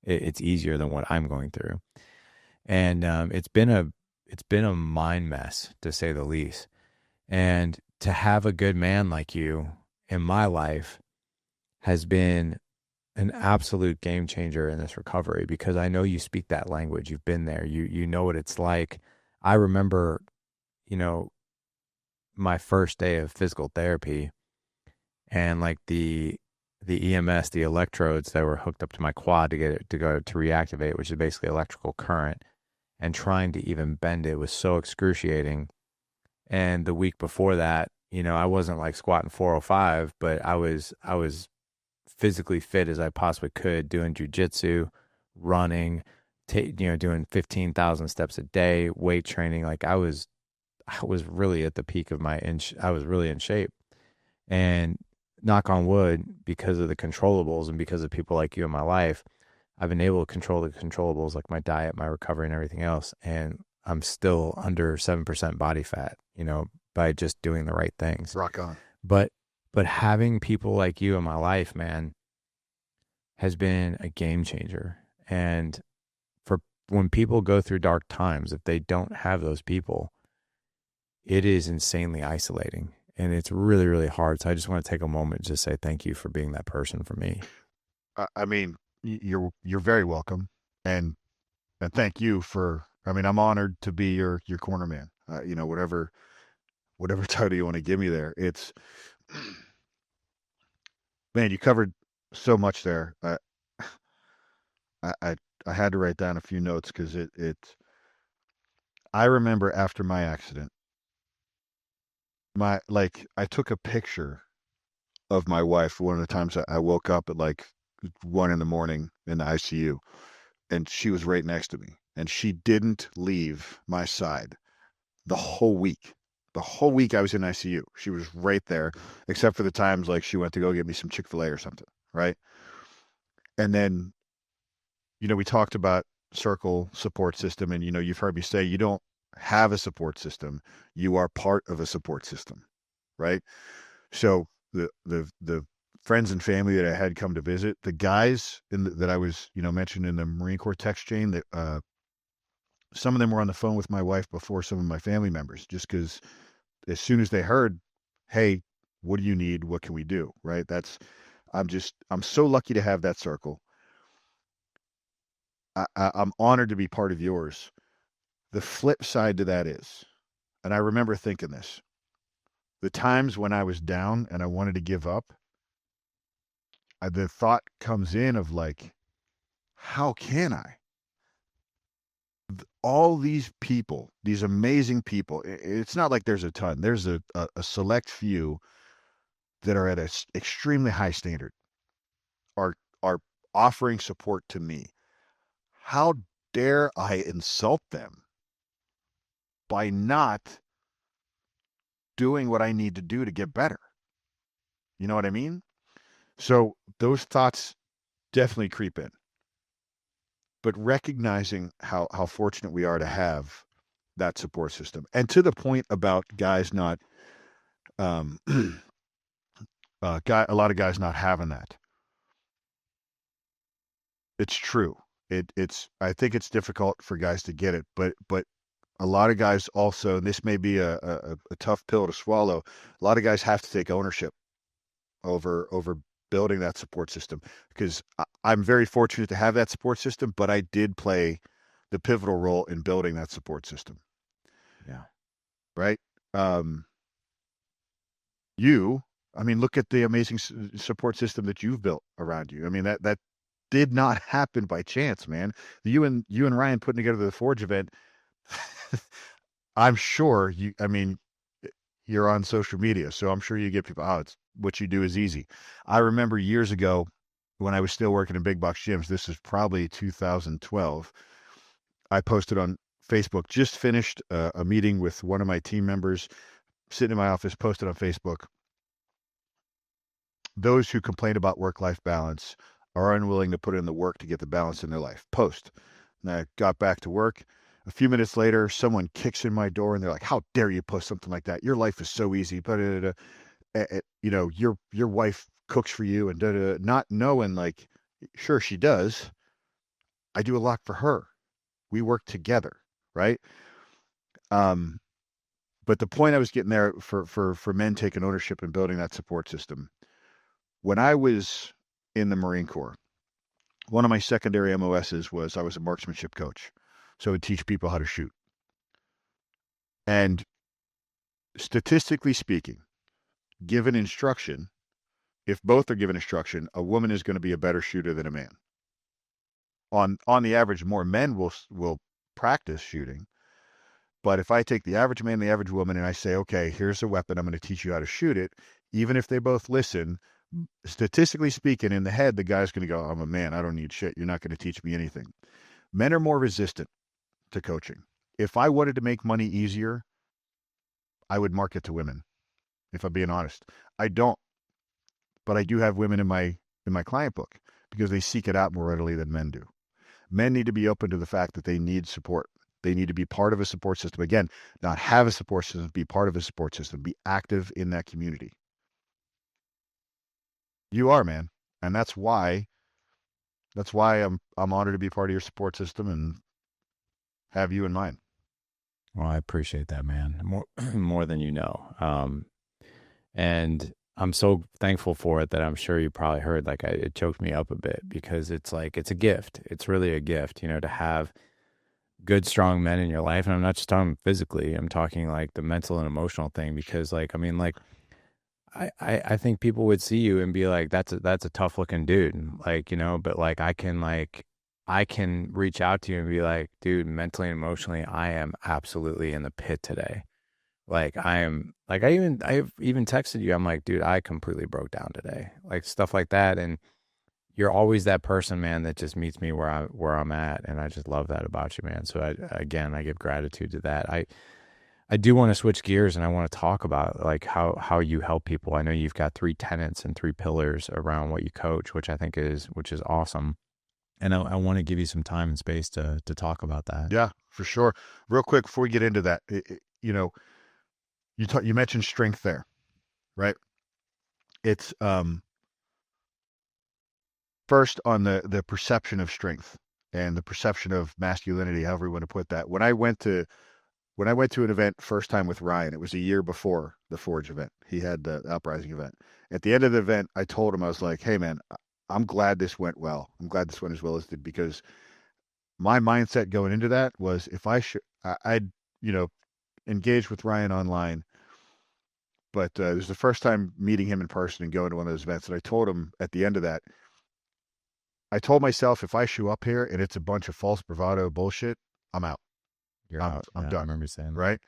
it's easier than what I'm going through. And it's been a mind mess to say the least. And to have a good man like you in my life has been an absolute game changer in this recovery, because I know you speak that language. You've been there. You know what it's like. I remember, you know, my first day of physical therapy, and like the EMS, the electrodes that were hooked up to my quad to get it to go to reactivate, which is basically electrical current, and trying to even bend it was so excruciating. And the week before that, I wasn't like squatting 405, but I was physically fit as I possibly could, doing jujitsu, running, doing 15,000 steps a day, weight training. Like I was really at the peak of I was really in shape. And knock on wood, because of the controllables and because of people like you in my life, I've been able to control the controllables like my diet, my recovery, and everything else. And I'm still under 7% body fat, by just doing the right things. Rock on. But having people like you in my life, man, has been a game changer. And for when people go through dark times, if they don't have those people, it is insanely isolating, and it's really, really hard. So I just want to take a moment to say thank you for being that person for me. I mean, you're very welcome, and thank you for. I mean, I'm honored to be your corner man. Whatever title you want to give me there. It's man, you covered so much there. I had to write down a few notes because I remember after my accident, I took a picture of my wife one of the times I woke up at like 1 in the morning in the ICU, and she was right next to me, and she didn't leave my side the whole week. The whole week I was in ICU, she was right there, except for the times like she went to go get me some Chick-fil-A or something, right? And then, we talked about circle support system, and you've heard me say you don't have a support system, you are part of a support system, right? So the friends and family that I had come to visit, the guys that I was mentioned in the Marine Corps text chain, that some of them were on the phone with my wife before some of my family members, just because as soon as they heard, hey, what do you need? What can we do? Right? I'm so lucky to have that circle. I'm honored to be part of yours. The flip side to that is, and I remember thinking this, the times when I was down and I wanted to give up, the thought comes in of like, how can I? All these people, these amazing people, it's not like there's a ton. There's a select few that are at an extremely high standard, are are offering support to me. How dare I insult them by not doing what I need to do to get better? You know what I mean? So those thoughts definitely creep in. But recognizing how fortunate we are to have that support system. And to the point about guys not um a lot of guys not having that. It's true. I think it's difficult for guys to get it, but a lot of guys also, and this may be a tough pill to swallow, a lot of guys have to take ownership over building that support system, because I'm very fortunate to have that support system, but I did play the pivotal role in building that support system. Yeah. Right? Um, you, I mean, look at the amazing support system that you've built around you. I mean, that did not happen by chance, man. You and Ryan putting together the Forge event. I'm sure I mean, you're on social media, so I'm sure you get people, oh, it's what you do is easy. I remember years ago when I was still working in big box gyms, this is probably 2012. I posted on Facebook, just finished a meeting with one of my team members, sitting in my office, posted on Facebook. Those who complain about work-life balance are unwilling to put in the work to get the balance in their life. Post. And I got back to work. A few minutes later, someone kicks in my door and they're like, "How dare you post something like that? Your life is so easy." But you know, your wife cooks for you and not knowing like, sure she does. I do a lot for her. We work together, right? Um, but the point I was getting there for men taking ownership and building that support system. When I was in the Marine Corps, one of my secondary MOSs was I was a marksmanship coach. So I would teach people how to shoot. And statistically speaking, given instruction, if both are given instruction, a woman is going to be a better shooter than a man. On the average, more men will practice shooting. But if I take the average man, the average woman, and I say, okay, here's a weapon, I'm going to teach you how to shoot it, even if they both listen, statistically speaking, in the head, the guy's going to go, I'm a man, I don't need shit. You're not going to teach me anything. Men are more resistant to coaching. If I wanted to make money easier, I would market to women, if I'm being honest. I don't, but I do have women in my client book because they seek it out more readily than men do. Men need to be open to the fact that they need support. They need to be part of a support system. Again, not have a support system, be part of a support system, be active in that community. You are, man. And that's why I'm honored to be part of your support system and have you in mind. Well, I appreciate that, man. More than you know. And I'm so thankful for it that I'm sure you probably heard, like, it choked me up a bit because it's like, it's a gift. It's really a gift, you know, to have good, strong men in your life. And I'm not just talking physically, I'm talking like the mental and emotional thing, because like, I mean, like, I think people would see you and be like, that's a tough looking dude. Like, you know, but like, I can reach out to you and be like, dude, mentally and emotionally, I am absolutely in the pit today. Like I am, like I've even texted you. I'm like, dude, I completely broke down today. Like stuff like that. And you're always that person, man, that just meets me where I'm at. And I just love that about you, man. So I give gratitude to that. I do want to switch gears and I want to talk about like how you help people. I know you've got 3 tenets and 3 pillars around what you coach, which is awesome. And I want to give you some time and space to talk about that. Yeah, for sure. Real quick before we get into that, you know, you mentioned strength there, right? It's first on the perception of strength and the perception of masculinity, however you want to put that. When I went to an event first time with Ryan, it was a year before the Forge event. He had the Uprising event. At the end of the event, I told him, I was like, hey man, I'm glad this went well. I'm glad this went as well as it did, because my mindset going into that was if I'd, you know, engaged with Ryan online, but it was the first time meeting him in person and going to one of those events. And I told him at the end of that, I told myself if I show up here and it's a bunch of false bravado bullshit, I'm out. You're out. I'm Yeah, I done. remember you saying that. Right?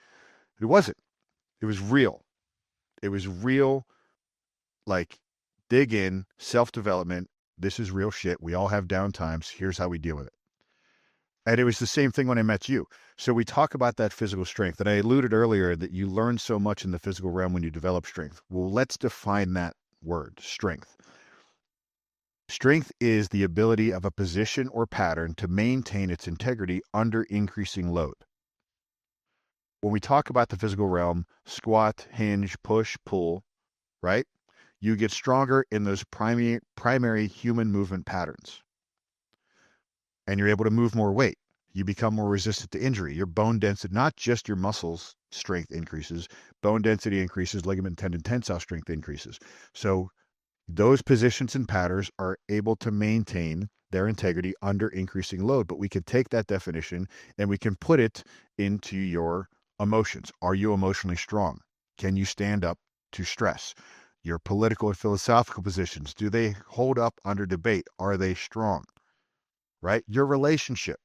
It wasn't. It was real. It was real, like dig in, self-development. This is real shit. We all have down times. Here's how we deal with it. And it was the same thing when I met you. So we talk about that physical strength. And I alluded earlier that you learn so much in the physical realm when you develop strength. Well, let's define that word, strength. Strength is the ability of a position or pattern to maintain its integrity under increasing load. When we talk about the physical realm, squat, hinge, push, pull, right? You get stronger in those primary human movement patterns. And you're able to move more weight. You become more resistant to injury. Your bone density, not just your muscles strength increases, bone density increases, ligament, tendon, tensile strength increases. So those positions and patterns are able to maintain their integrity under increasing load. But we can take that definition and we can put it into your emotions. Are you emotionally strong? Can you stand up to stress? Your political and philosophical positions, do they hold up under debate? Are they strong? Right? Your relationship,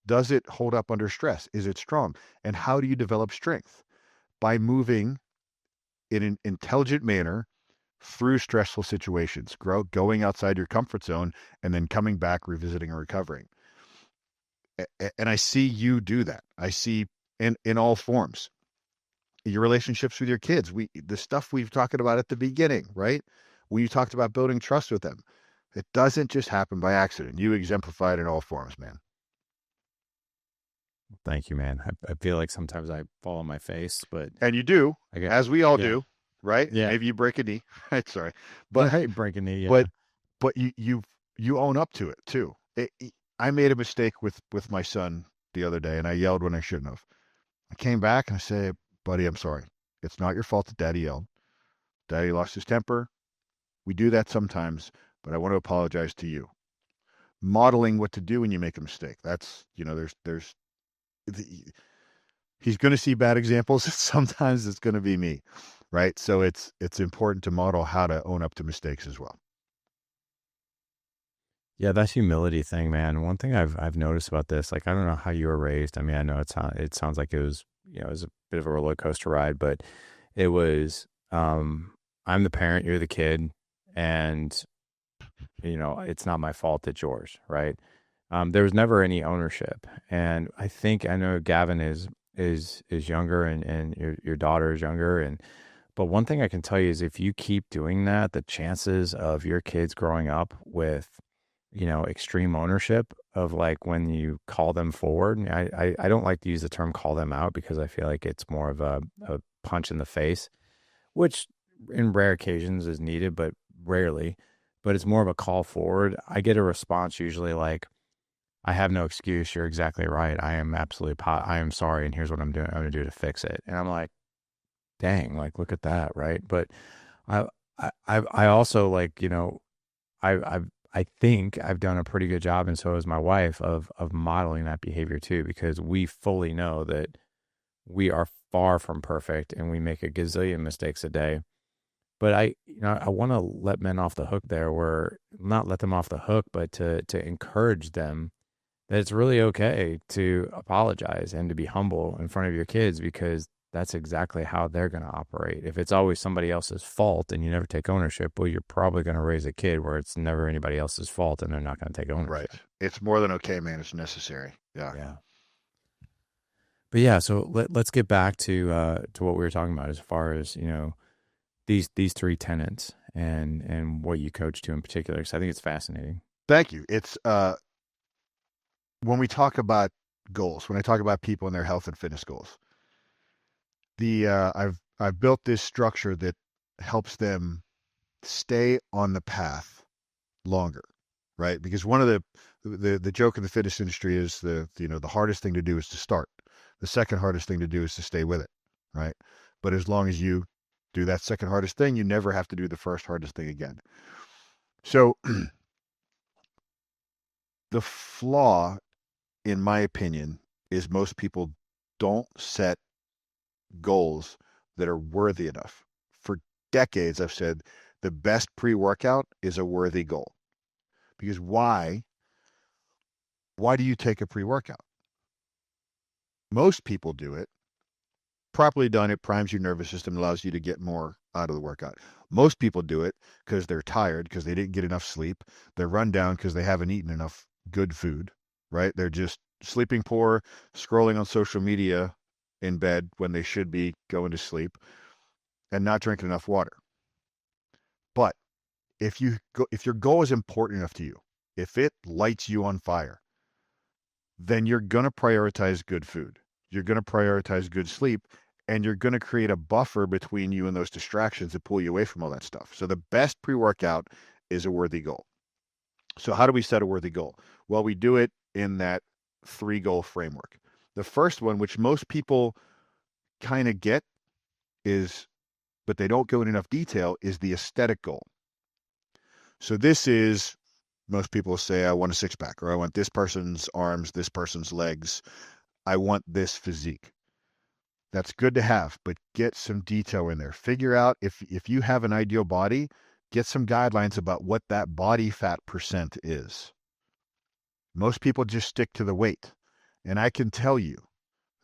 does it hold up under stress? Is it strong? And how do you develop strength? By moving in an intelligent manner through stressful situations, going outside your comfort zone, and then coming back, revisiting and recovering. And I see you do that. I see in all forms. Your relationships with your kids, the stuff we've talked about at the beginning, right? When you talked about building trust with them, it doesn't just happen by accident. You exemplified in all forms, man. Thank you, man. I feel like sometimes I fall on my face, but And you do, I get, as we all yeah, do, right? yeah. Maybe you break a knee. Sorry. But Right, breaking knee, yeah. but but you own up to it too. I made a mistake with my son the other day, and I yelled when I shouldn't have. I came back and I said, "Buddy, I'm sorry. It's not your fault that Daddy yelled. Daddy lost his temper. We do that sometimes, but I want to apologize to you." Modeling what to do when you make a mistake. That's there's he's going to see bad examples. Sometimes it's going to be me, right? So it's important to model how to own up to mistakes as well. Yeah, that humility thing, man. One thing I've noticed about this, like I don't know how you were raised. I mean, I know it sounds like it was, it was a bit of a roller coaster ride, but it was I'm the parent, you're the kid, and it's not my fault, it's yours, right? There was never any ownership. And I know Gavin is younger, and your daughter is younger, and but one thing I can tell you is if you keep doing that, the chances of your kids growing up with, extreme ownership of like when you call them forward. I don't like to use the term call them out because I feel like it's more of a punch in the face, which in rare occasions is needed, but rarely. But it's more of a call forward. I get a response usually like, I have no excuse. You're exactly right. I am I am sorry. And here's what I'm going to do to fix it. And I'm like, dang, like, look at that. Right. But I, I also like, I think I've done a pretty good job, and so has my wife, of modeling that behavior too, because we fully know that we are far from perfect and we make a gazillion mistakes a day. But I want to let men off the hook there, where not let them off the hook, but to encourage them that it's really okay to apologize and to be humble in front of your kids, because that's exactly how they're going to operate. If it's always somebody else's fault and you never take ownership, well, you're probably going to raise a kid where it's never anybody else's fault and they're not going to take Right. ownership. It's more than okay, man. It's necessary. Yeah. Yeah. But yeah, so let's get back to what we were talking about as far as, these three tenets and what you coach to in particular, because I think it's fascinating. Thank you. It's when we talk about goals, when I talk about people and their health and fitness goals, I've built this structure that helps them stay on the path longer, right? Because one of the joke in the fitness industry is the hardest thing to do is to start. The second hardest thing to do is to stay with it, right? But as long as you do that second hardest thing, you never have to do the first hardest thing again. So the flaw, in my opinion, is most people don't set goals that are worthy enough. For decades, I've said the best pre-workout is a worthy goal. Because why? Why do you take a pre-workout? Most people do it. Properly done, it primes your nervous system, allows you to get more out of the workout. Most people do it because they're tired, because they didn't get enough sleep. They're run down because they haven't eaten enough good food, right? They're just sleeping poor, scrolling on social media in bed when they should be going to sleep, and not drinking enough water. But if your goal is important enough to you, if it lights you on fire, then you're going to prioritize good food. You're going to prioritize good sleep, and you're going to create a buffer between you and those distractions that pull you away from all that stuff. So the best pre-workout is a worthy goal. So how do we set a worthy goal? Well, we do it in that 3-goal framework. The first one, which most people kind of get, is, but they don't go in enough detail, is the aesthetic goal. So this is, most people say, I want a six pack, or I want this person's arms, this person's legs. I want this physique. That's good to have, but get some detail in there. Figure out if you have an ideal body, get some guidelines about what that body fat percent is. Most people just stick to the weight. And I can tell you,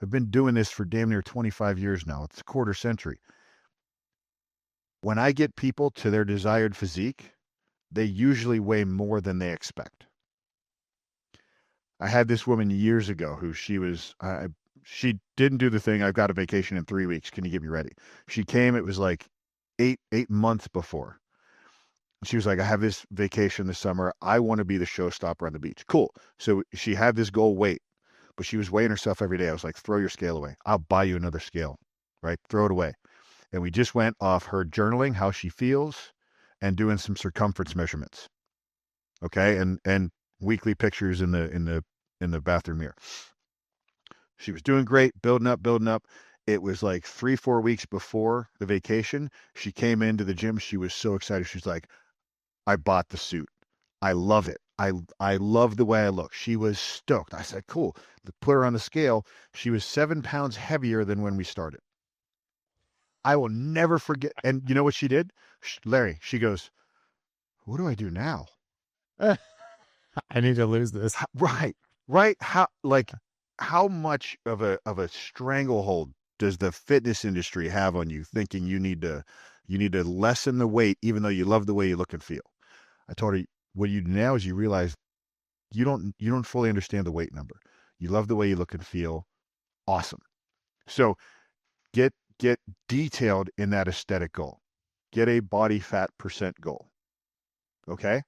I've been doing this for damn near 25 years now. It's a quarter century. When I get people to their desired physique, they usually weigh more than they expect. I had this woman years ago who she didn't do the thing. I've got a vacation in 3 weeks. Can you get me ready? She came. It was like eight months before. she was like, I have this vacation this summer. I want to be the showstopper on the beach. Cool. So she had this goal weight, but she was weighing herself every day. I was like, throw your scale away. I'll buy you another scale, right? Throw it away. And we just went off her journaling, how she feels, and doing some circumference measurements. Okay. And weekly pictures in the bathroom mirror. She was doing great, building up, building up. It was like 3, 4 weeks before the vacation. She came into the gym. She was so excited. She's like, I bought the suit. I love it. I love the way I look. She was stoked. I said, cool. Put her on the scale. She was 7 pounds heavier than when we started. I will never forget. And you know what she did? Larry, she goes, what do I do now? I need to lose this. Right. Right. How much of a stranglehold does the fitness industry have on you thinking you need to lessen the weight even though you love the way you look and feel? I told her what you do now is you realize you don't fully understand the weight number. You love the way you look and feel. Awesome. So get detailed in that aesthetic goal. Get a body fat percent goal. Okay?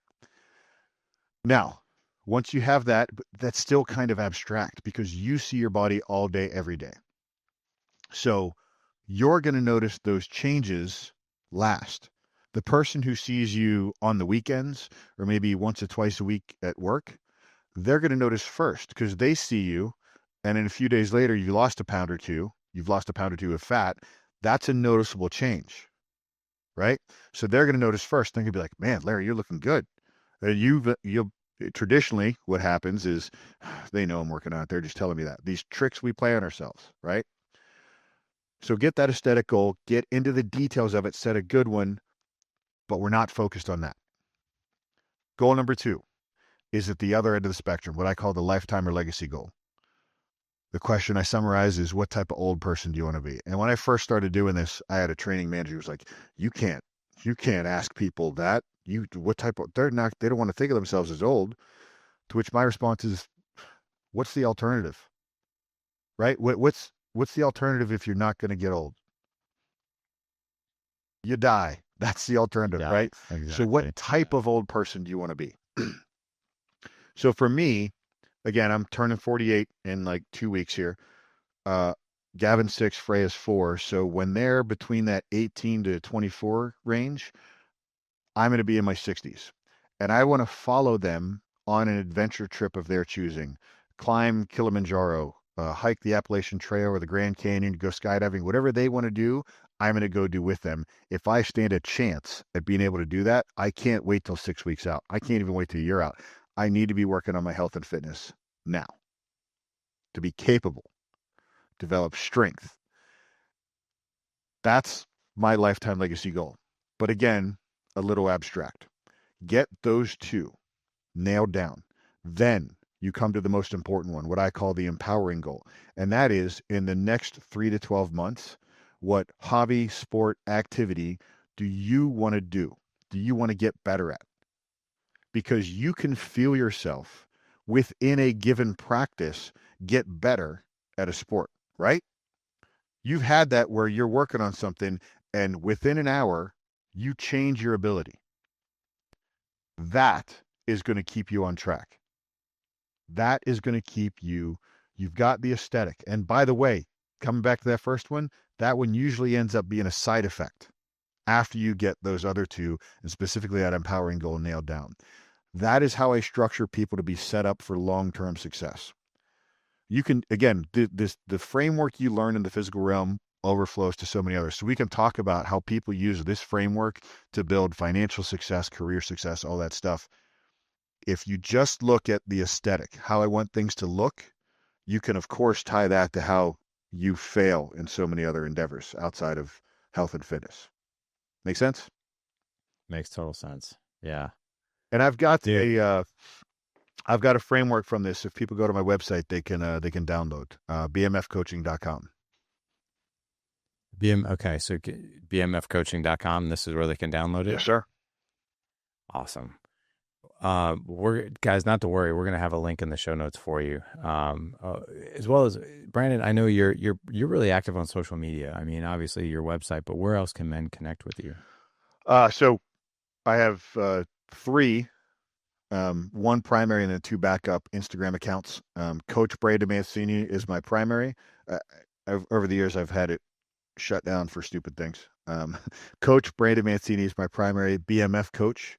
Now, once you have that, that's still kind of abstract because you see your body all day, every day. So you're going to notice those changes last. The person who sees you on the weekends or maybe once or twice a week at work, they're going to notice first because they see you. And then a few days later, you lost a pound or two. You've lost a pound or two of fat. That's a noticeable change, right? So they're going to notice first. They're going to be like, man, Larry, you're looking good. And you'll traditionally what happens is they know I'm working on it. They're just telling me that. These tricks we play on ourselves, right? So get that aesthetic goal, get into the details of it, set a good one, but we're not focused on that. Goal number 2 is at the other end of the spectrum, what I call the lifetime or legacy goal. The question I summarize is what type of old person do you want to be? And when I first started doing this, I had a training manager who was like, you can't ask people that. What type of, they don't want to think of themselves as old. To which my response is, what's the alternative? Right? What's the alternative if you're not going to get old? You die. That's the alternative, Yeah, right? exactly. So what type of old person do you want to be? So for me, again, I'm turning 48 in like 2 weeks here. Gavin's 6, Freya's 4. So when they're between that 18 to 24 range, I'm going to be in my 60s. And I want to follow them on an adventure trip of their choosing. Climb Kilimanjaro, hike the Appalachian Trail or the Grand Canyon, go skydiving, whatever they want to do, I'm going to go do with them. If I stand a chance at being able to do that, I can't wait till 6 weeks out. I can't even wait till a year out. I need to be working on my health and fitness now to be capable, develop strength. That's my lifetime legacy goal. But again, a little abstract. Get those two nailed down. Then you come to the most important one, what I call the empowering goal. And that is in the next 3 to 12 months, what hobby, sport, activity do you want to do? Do you want to get better at? Because you can feel yourself within a given practice get better at a sport, right? You've had that where you're working on something and within an hour, you change your ability. That is going to keep you on track. That is going to keep you've got the aesthetic. And by the way, coming back to that first one, that one usually ends up being a side effect after you get those other two, and specifically that empowering goal nailed down. That is how I structure people to be set up for long-term success. You can, again, the framework you learn in the physical realm overflows to so many others. So we can talk about how people use this framework to build financial success, career success, all that stuff. If you just look at the aesthetic, how I want things to look, you can, of course, tie that to how you fail in so many other endeavors outside of health and fitness. Make sense? Makes total sense. Yeah. And I've got Dude. a framework from this. If people go to my website, they can download bmfcoaching.com. Okay, so bmfcoaching.com, this is where they can download it? Yes, sir. Awesome. We're guys, not to worry, we're gonna have a link in the show notes for you. As well as Brandon, I know you're really active on social media. I mean, obviously your website, but where else can men connect with you? So I have three, one primary and then two backup Instagram accounts. Coach Brandon Mancine is my primary. Uh, over the years, I've had it shut down for stupid things. Coach Brandon Mancini is my primary. BMF Coach.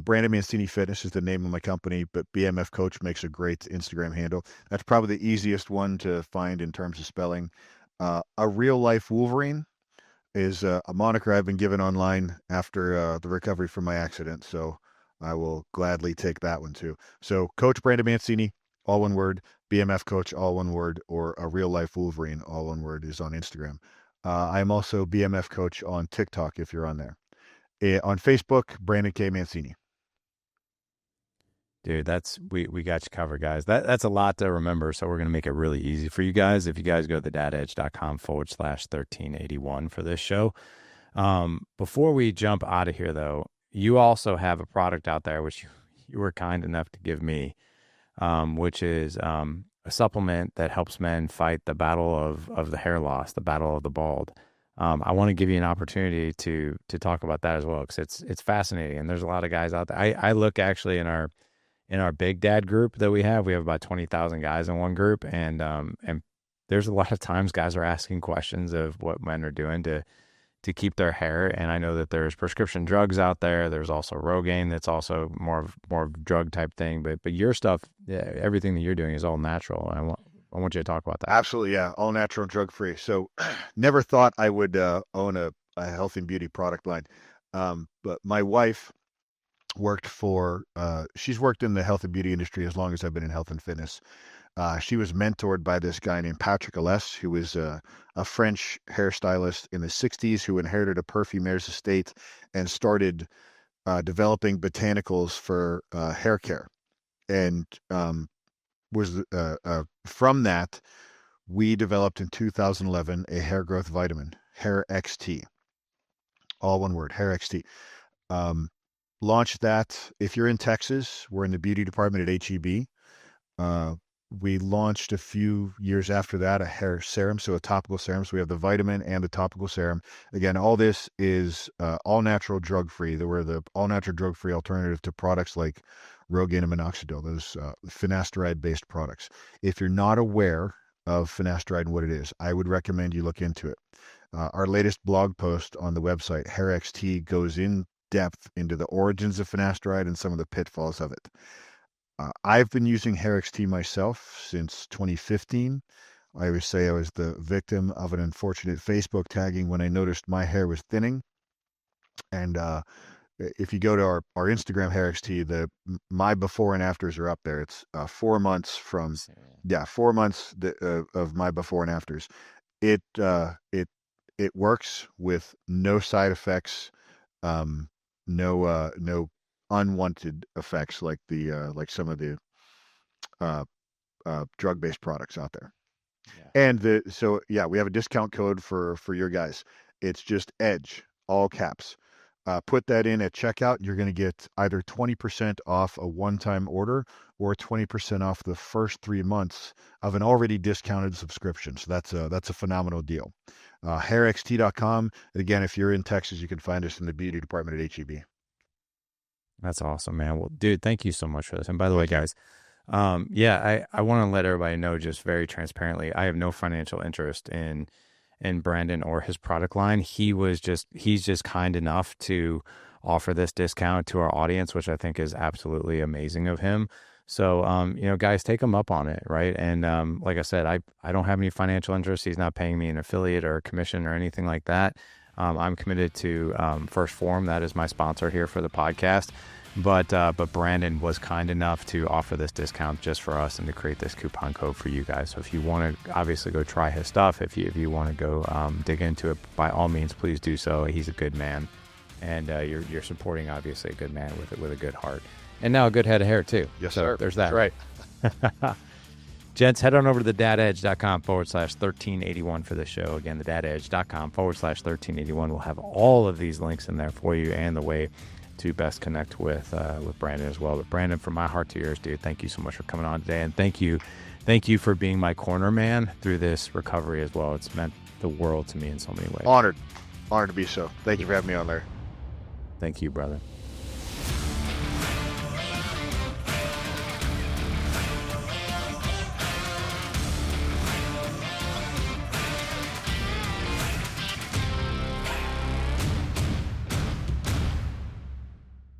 Brandon Mancini Fitness is the name of my company, but BMF Coach makes a great Instagram handle. That's probably the easiest one to find in terms of spelling. A Real Life Wolverine is a moniker I've been given online after the recovery from my accident. So I will gladly take that one too. So Coach Brandon Mancini, all one word. BMF Coach, all one word, or A Real Life Wolverine, all one word, is on Instagram. I'm also BMF Coach on TikTok if you're on there. On Facebook, Brandon K. Mancini. Dude, we got you covered, guys. That's a lot to remember, so we're gonna make it really easy for you guys. If you guys go to thedadedge.com/1381 for this show. Before we jump out of here, though, you also have a product out there which you were kind enough to give me, which is a supplement that helps men fight the battle of the hair loss, the battle of the bald. I want to give you an opportunity to talk about that as well, because it's fascinating, and there's a lot of guys out there. I look actually in our big dad group that we have about 20,000 guys in one group. And there's a lot of times guys are asking questions of what men are doing to keep their hair. And I know that there's prescription drugs out there. There's also Rogaine. That's also more of drug type thing. But your stuff, yeah, everything that you're doing is all natural. I want you to talk about that. Absolutely. Yeah. All natural, drug free. So never thought I would own a health and beauty product line. But my wife she's worked in the health and beauty industry as long as I've been in health and fitness. She was mentored by this guy named Patrick Alès, who was a French hairstylist in the 60s who inherited a perfumier's estate and started developing botanicals for hair care. And was from that, we developed in 2011 a hair growth vitamin, Hair XT. All one word, Hair XT. Launched that. If you're in Texas, we're in the beauty department at HEB. We launched a few years after that a hair serum, so a topical serum. So we have the vitamin and the topical serum. Again, all this is all natural, drug free. We're the all natural, drug free alternative to products like Rogaine and minoxidil, those finasteride based products. If you're not aware of finasteride and what it is, I would recommend you look into it. Our latest blog post on the website, Hair XT, goes in depth into the origins of finasteride and some of the pitfalls of it. I've been using Hair XT myself since 2015. I always say I was the victim of an unfortunate Facebook tagging when I noticed my hair was thinning. And if you go to our Instagram, Hair XT, my before and afters are up there. It's 4 months from, 4 months of my before and afters. It works with no side effects. No unwanted effects like like some of the drug-based products out there. Yeah. And we have a discount code for your guys. It's just EDGE, all caps. Put that in at checkout. You're going to get either 20% off a one-time order or 20% off the first 3 months of an already discounted subscription. So that's a phenomenal deal. HairXT.com. And again, if you're in Texas, you can find us in the beauty department at HEB. That's awesome, man. Well, dude, thank you so much for this. And by the way, guys, I want to let everybody know just very transparently, I have no financial interest in Brandon or his product line. He's just kind enough to offer this discount to our audience, which I think is absolutely amazing of him. So, guys, take him up on it, right? And like I said, I don't have any financial interest. He's not paying me an affiliate or a commission or anything like that. I'm committed to First Form. That is my sponsor here for the podcast. But Brandon was kind enough to offer this discount just for us and to create this coupon code for you guys. So if you want to obviously go try his stuff, if you want to go dig into it, by all means, please do so. He's a good man, and you're supporting obviously a good man with a good heart, and now a good head of hair too. Yes, so sir. There's that. That's right. Gents, head on over to thedadedge.com/1381 for the show. Again, thedadedge.com/1381. We'll have all of these links in there for you and the way to best connect with Brandon as well. But Brandon, from my heart to yours, dude, thank you so much for coming on today. And thank you for being my corner man through this recovery as well. It's meant the world to me in so many ways. Honored to be so. Thank you for having me on there. Thank you, brother.